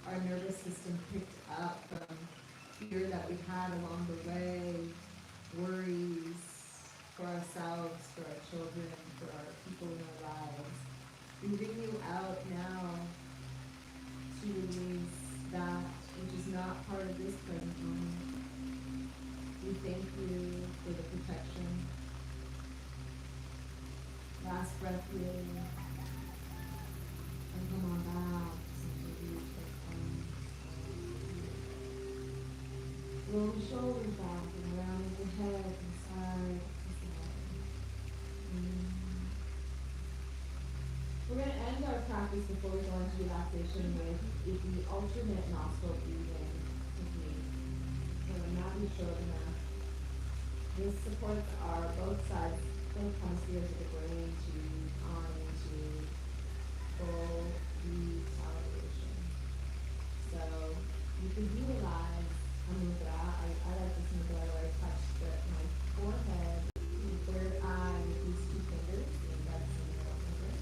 our nervous system picked up from fear that we had along the way, worries for ourselves, for our children, for our people in our lives. We bring you out now to release that which is not part of this present moment. We thank you for the protection. Last breath here. And come on back. Roll the shoulders back and around the head and side to side. We're going to end our practice before we go into relaxation with the alternate nostril breathing technique. So now be short enough. This supports our both sides, both hemispheres of the brain to on into full recalibration. So you can utilize a mudra. I like this mudra where I touch my forehead, the third eye with these two fingers, the index and the middle finger.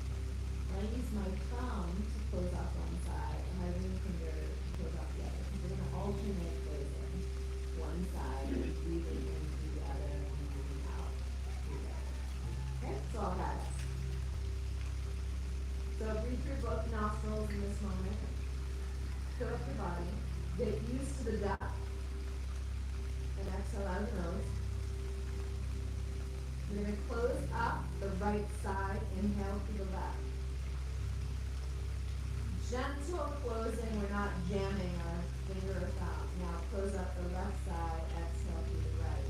And I use my thumb to close off one side and my ring finger to close off the other. We're going to alternate closing one side and breathing in through the other and breathing out through the other. Okay, so I'll have it. So breathe through both nostrils in this moment. Fill up your body. Get used to the depth. And exhale out of the nose. We're going to close up the right side. Inhale through the left. Gentle closing. We're not jamming our finger or thumb. Now close up the left side. Exhale through the right.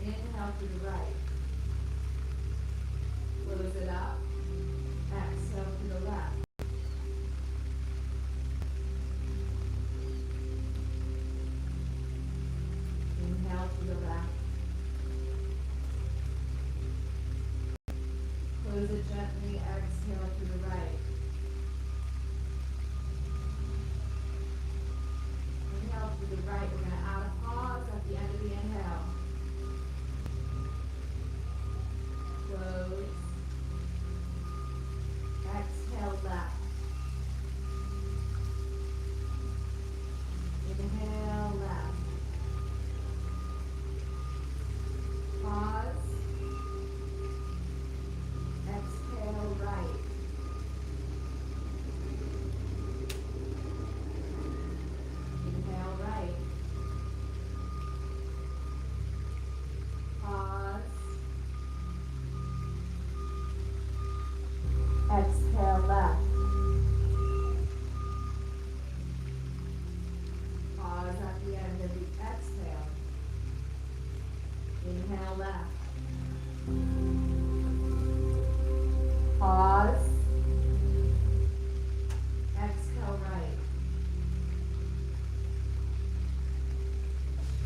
Inhale through the right. Close it up. Exhale through the left. Inhale through the left. Close it gently. Exhale through the right. Inhale through the right. We're going to add a pause at the end of the inhale. Close. Exhale left. Inhale left. Pause. Exhale right. Inhale right. Pause. Exhale left. Pause at the end of the exhale. Inhale left. Pause. Exhale right.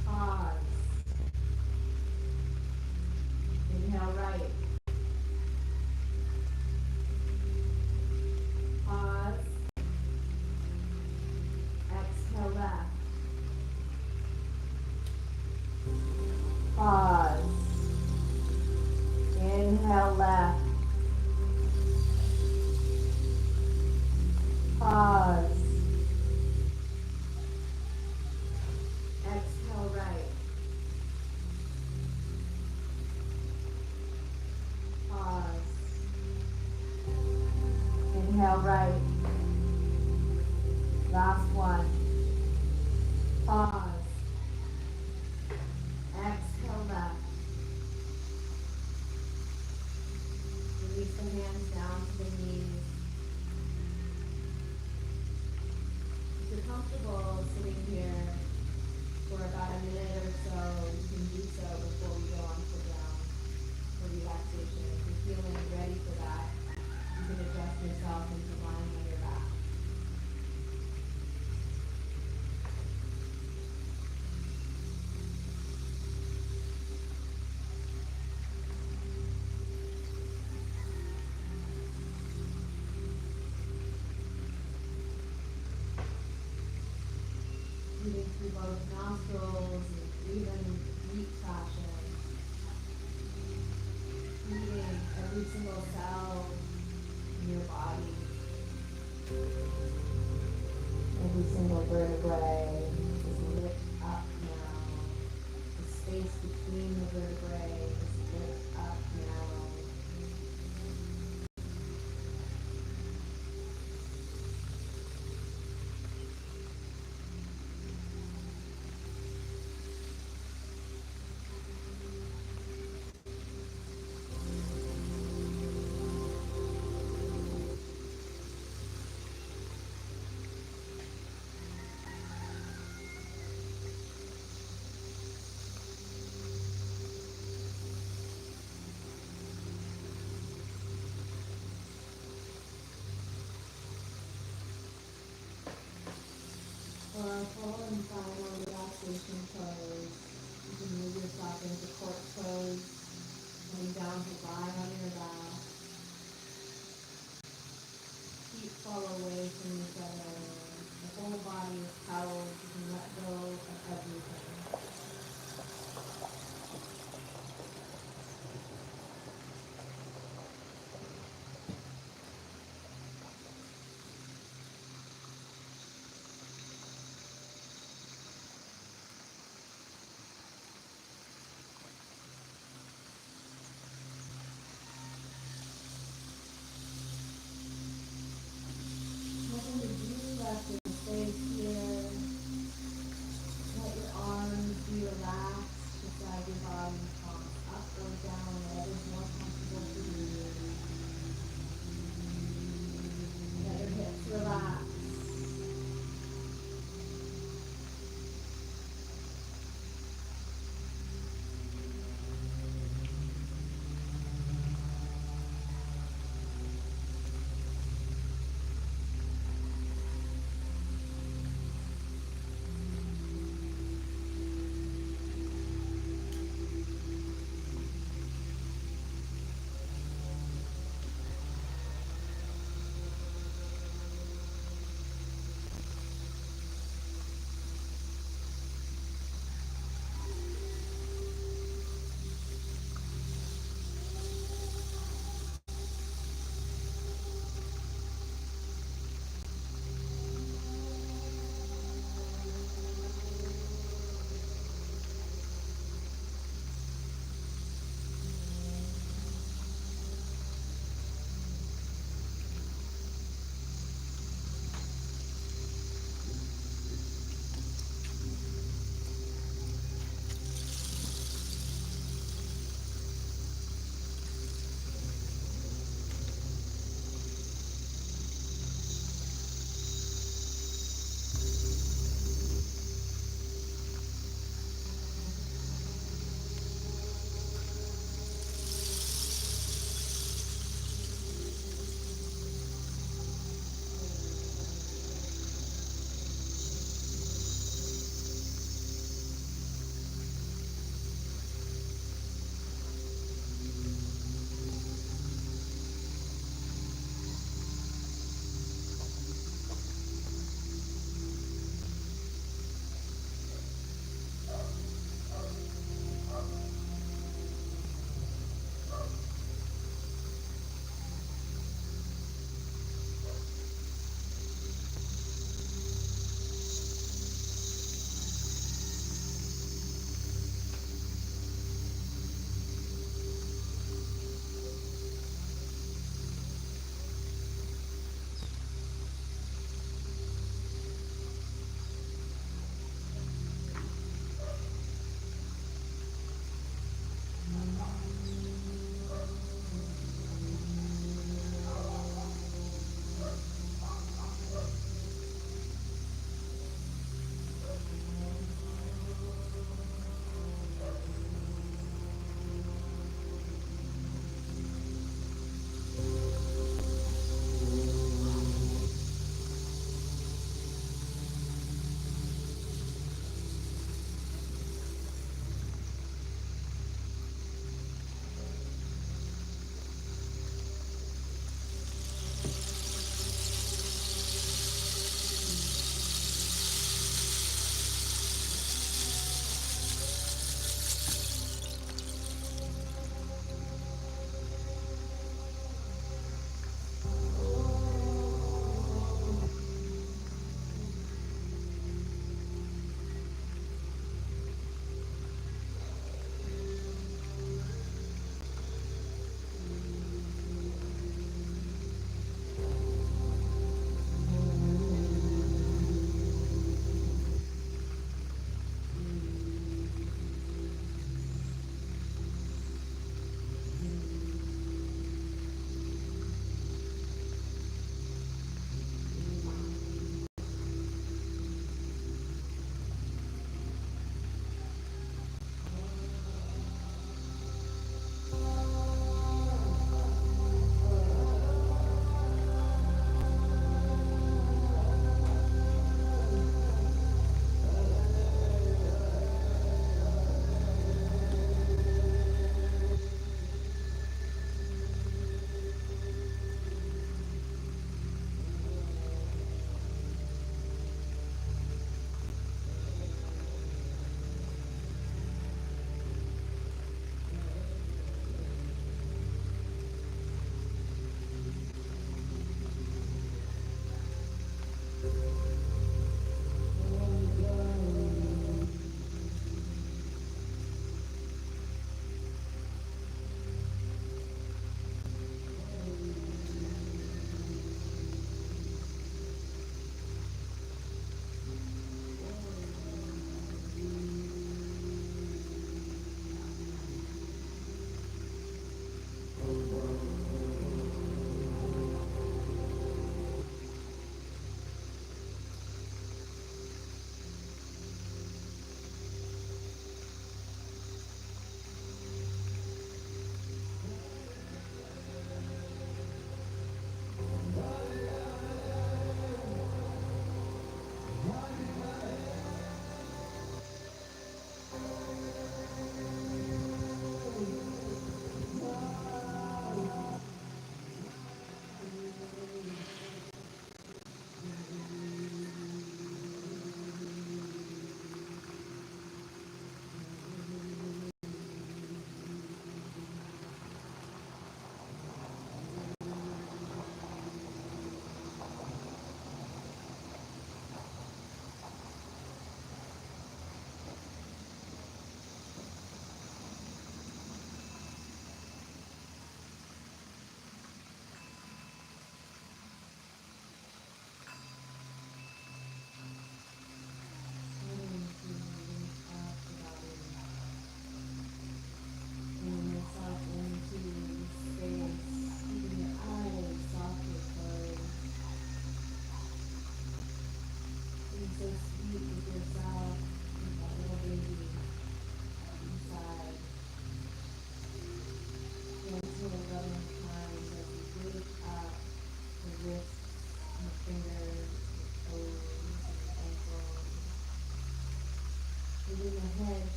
Pause. Pause. Inhale left. Pause. Exhale right. Pause. Inhale right. Last one. Pause. Exhale left. Release the hands down to the knees. If you're comfortable sitting here for about a minute or so, you can do so before we go on to the ground for relaxation. If you're feeling ready for that, you can adjust yourself into lying on your back. Breathing through both nostrils and even deep fashion. Breathing every single cell in your body. Every single vertebrae is lit up now. The space between the vertebrae is lit up now. For our full and final relaxation pose, you can move yourself into corpse pose, coming down to lie on your back. Feet fall away from each other. The whole body is held. You can let go of everything. Nothing to do left in space here. Let your arms be relaxed beside your body, palms up or down, whatever's more comfortable for you. Let your hips relax.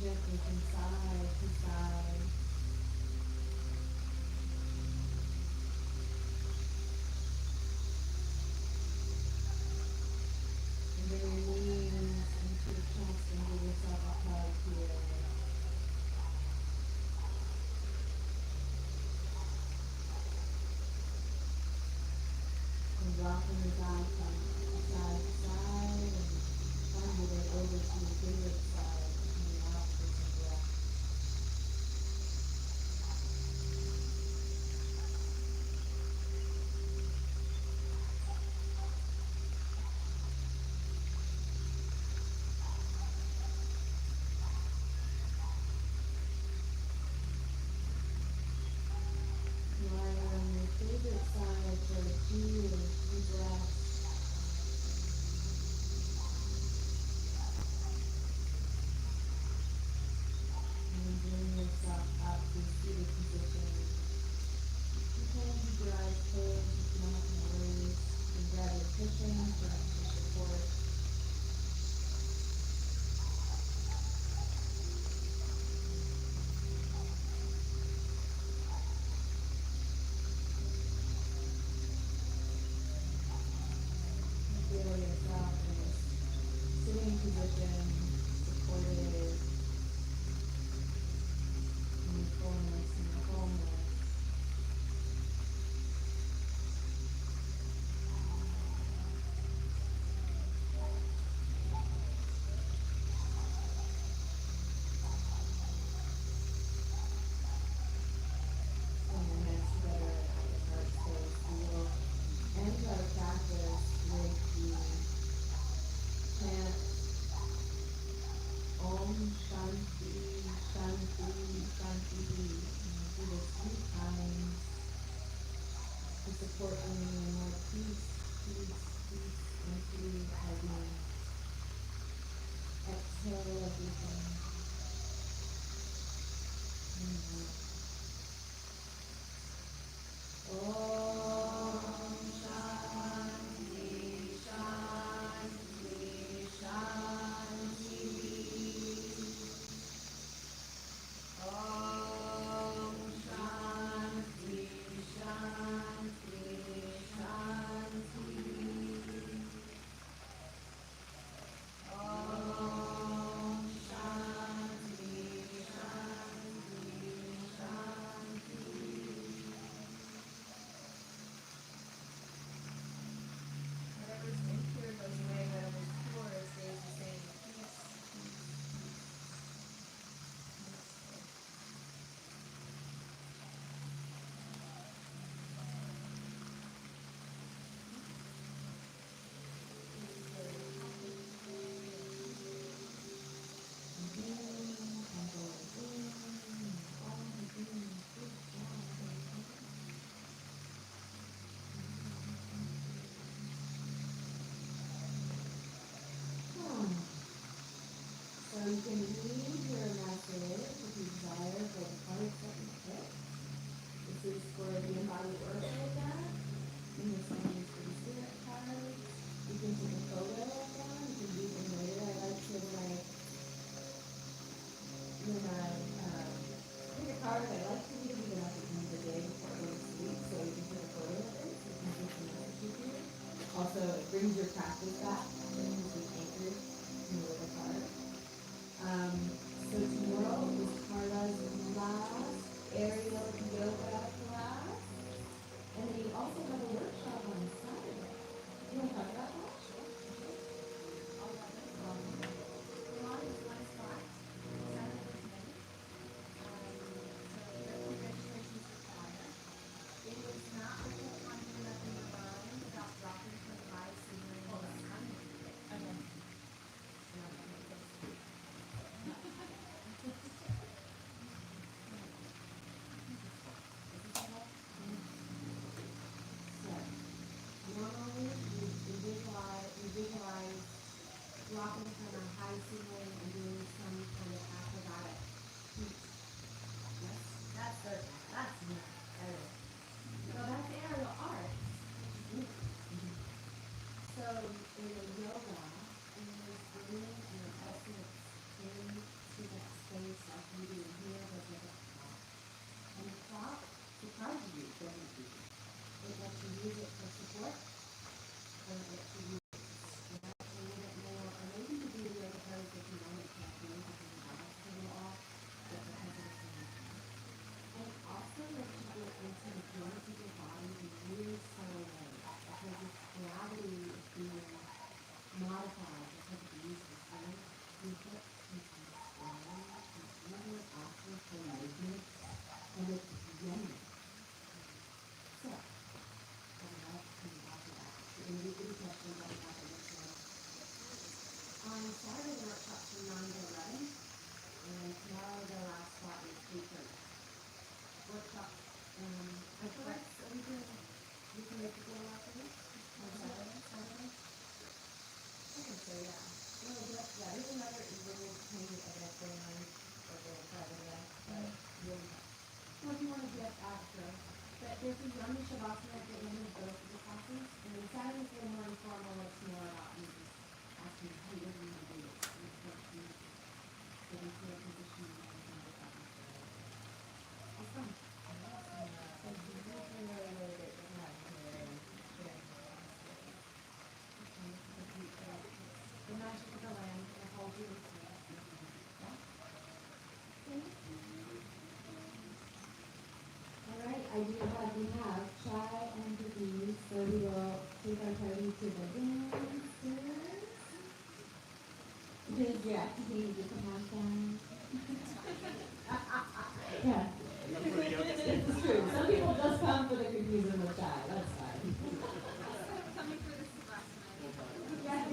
gently from side to side. And bring your knees into your chest and give yourself a hug here. And rocking your back from side to side and find your way over to your favorite side. Coming out for some breath. Lying on your favorite side for a few breaths. And bring yourself up to seated position. You can keep your eyes closed if you're not in a worry. You can grab your cushion for extra support. And feel yourself in this sitting position, supported in your fullness and your wholeness. Bring your hands together at your heart space. We will end our practice with the chant Om Shanti Shanti Shanti. And we'll do this 3 times to support bringing in more peace, peace, peace into our being. Exhale everything. Inhale. Om Shanti Shanti Shanti. Om Shanti Shanti Shanti. Om Shanti Shanti Shanti. Whatever's impure goes away, whatever's pure stays the same. Peace, peace, So you can leave your message if you desire for the cards that you pick. This is for the embodied oracle deck. And this one is for the spirit cards. You can take a photo of them. You can read them later. I like to pick a card. I like to read them at the end of the day before I go to sleep. So you can take a photo of it. So you can take some message with you. Also, it brings your practice back. It brings you anchored with a card. So tomorrow is Carla's last aerial yoga class. And then you also have a workshop on Saturday. You want to talk about that? use it for support, or it to use a little bit more, or maybe to be the other part if you want it to have things that you want to go off, but because of the same. And also let you get into the joints of your body in really subtle ways, because if gravity is being modified because of the use of the sun, you get some swelling, some really awesome movement, and it's yummy. So, I would like to offer that. So, any questions on that or this one? On Saturday, the workshop's from 9 to 11, and tomorrow the last spot is 3:30. Workshop, I feel like so we can make it go after this on Saturday. Okay, so yeah. No, but yeah, there's another little tiny event going on over on Saturday, but really fun. Well, if you want to get extra, but there's a yummy shavasana at the end of both of the classes, and then Saturday's a little more informal, it's more about you just asking who does you want to do this, and it's what you get into a position and everything like that. It's fun. Thank you. It's been really, really great to have you here and sharing this with us today. The magic of the land will hold you in space. Yeah? Thank you. All right, we have chai and cookies, so we will take our party to the downstairs. Because you have to get the house down. Yeah. It's true. Some people just come for the cookies and the chai. That's fine. Coming for this last night. Yeah.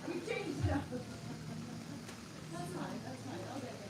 We changed it up. That's fine. I'll take it.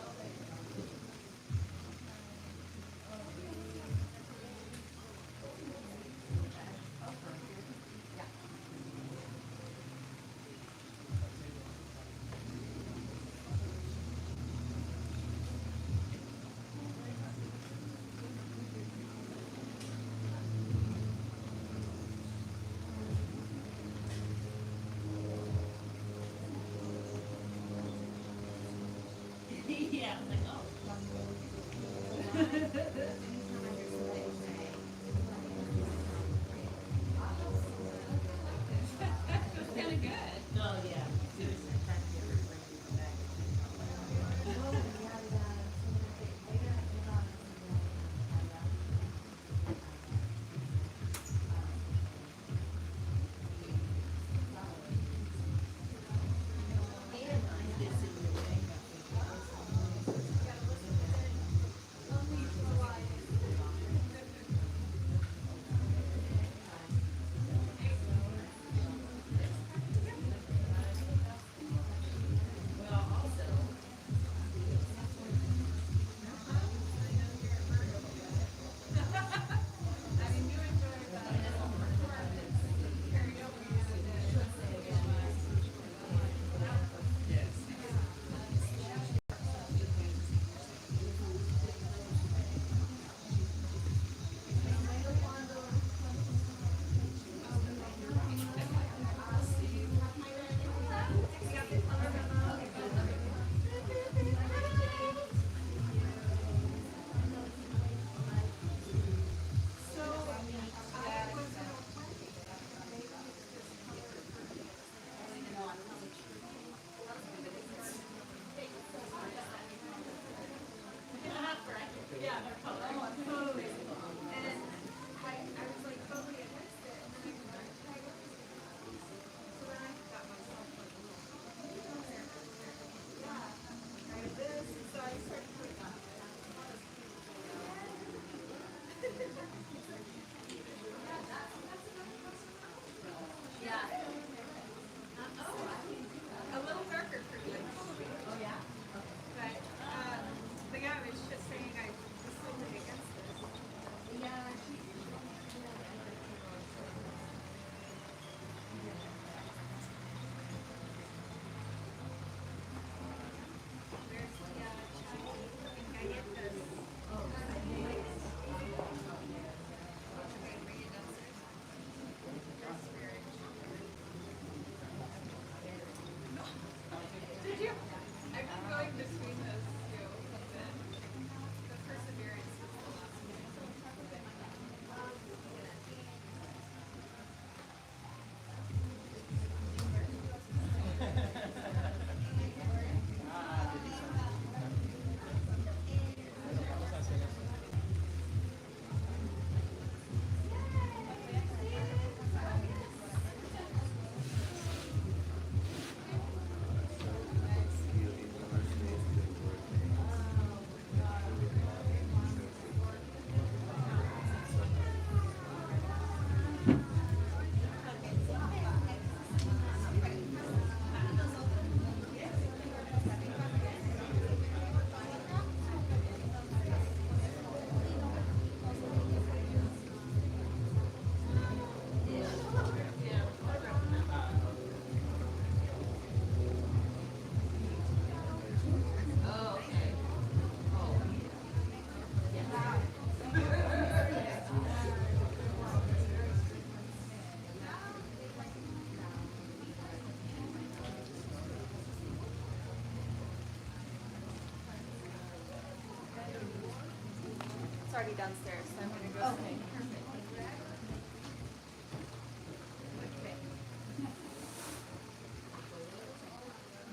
already downstairs, so I'm gonna go. Okay, perfect.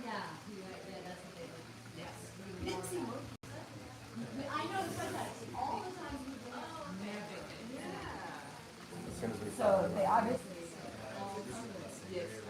Yeah, that's what they did. Yes. We didn't see monkeys. I know, it's like that. All the times we've been there. As soon as we So they obviously. Yes.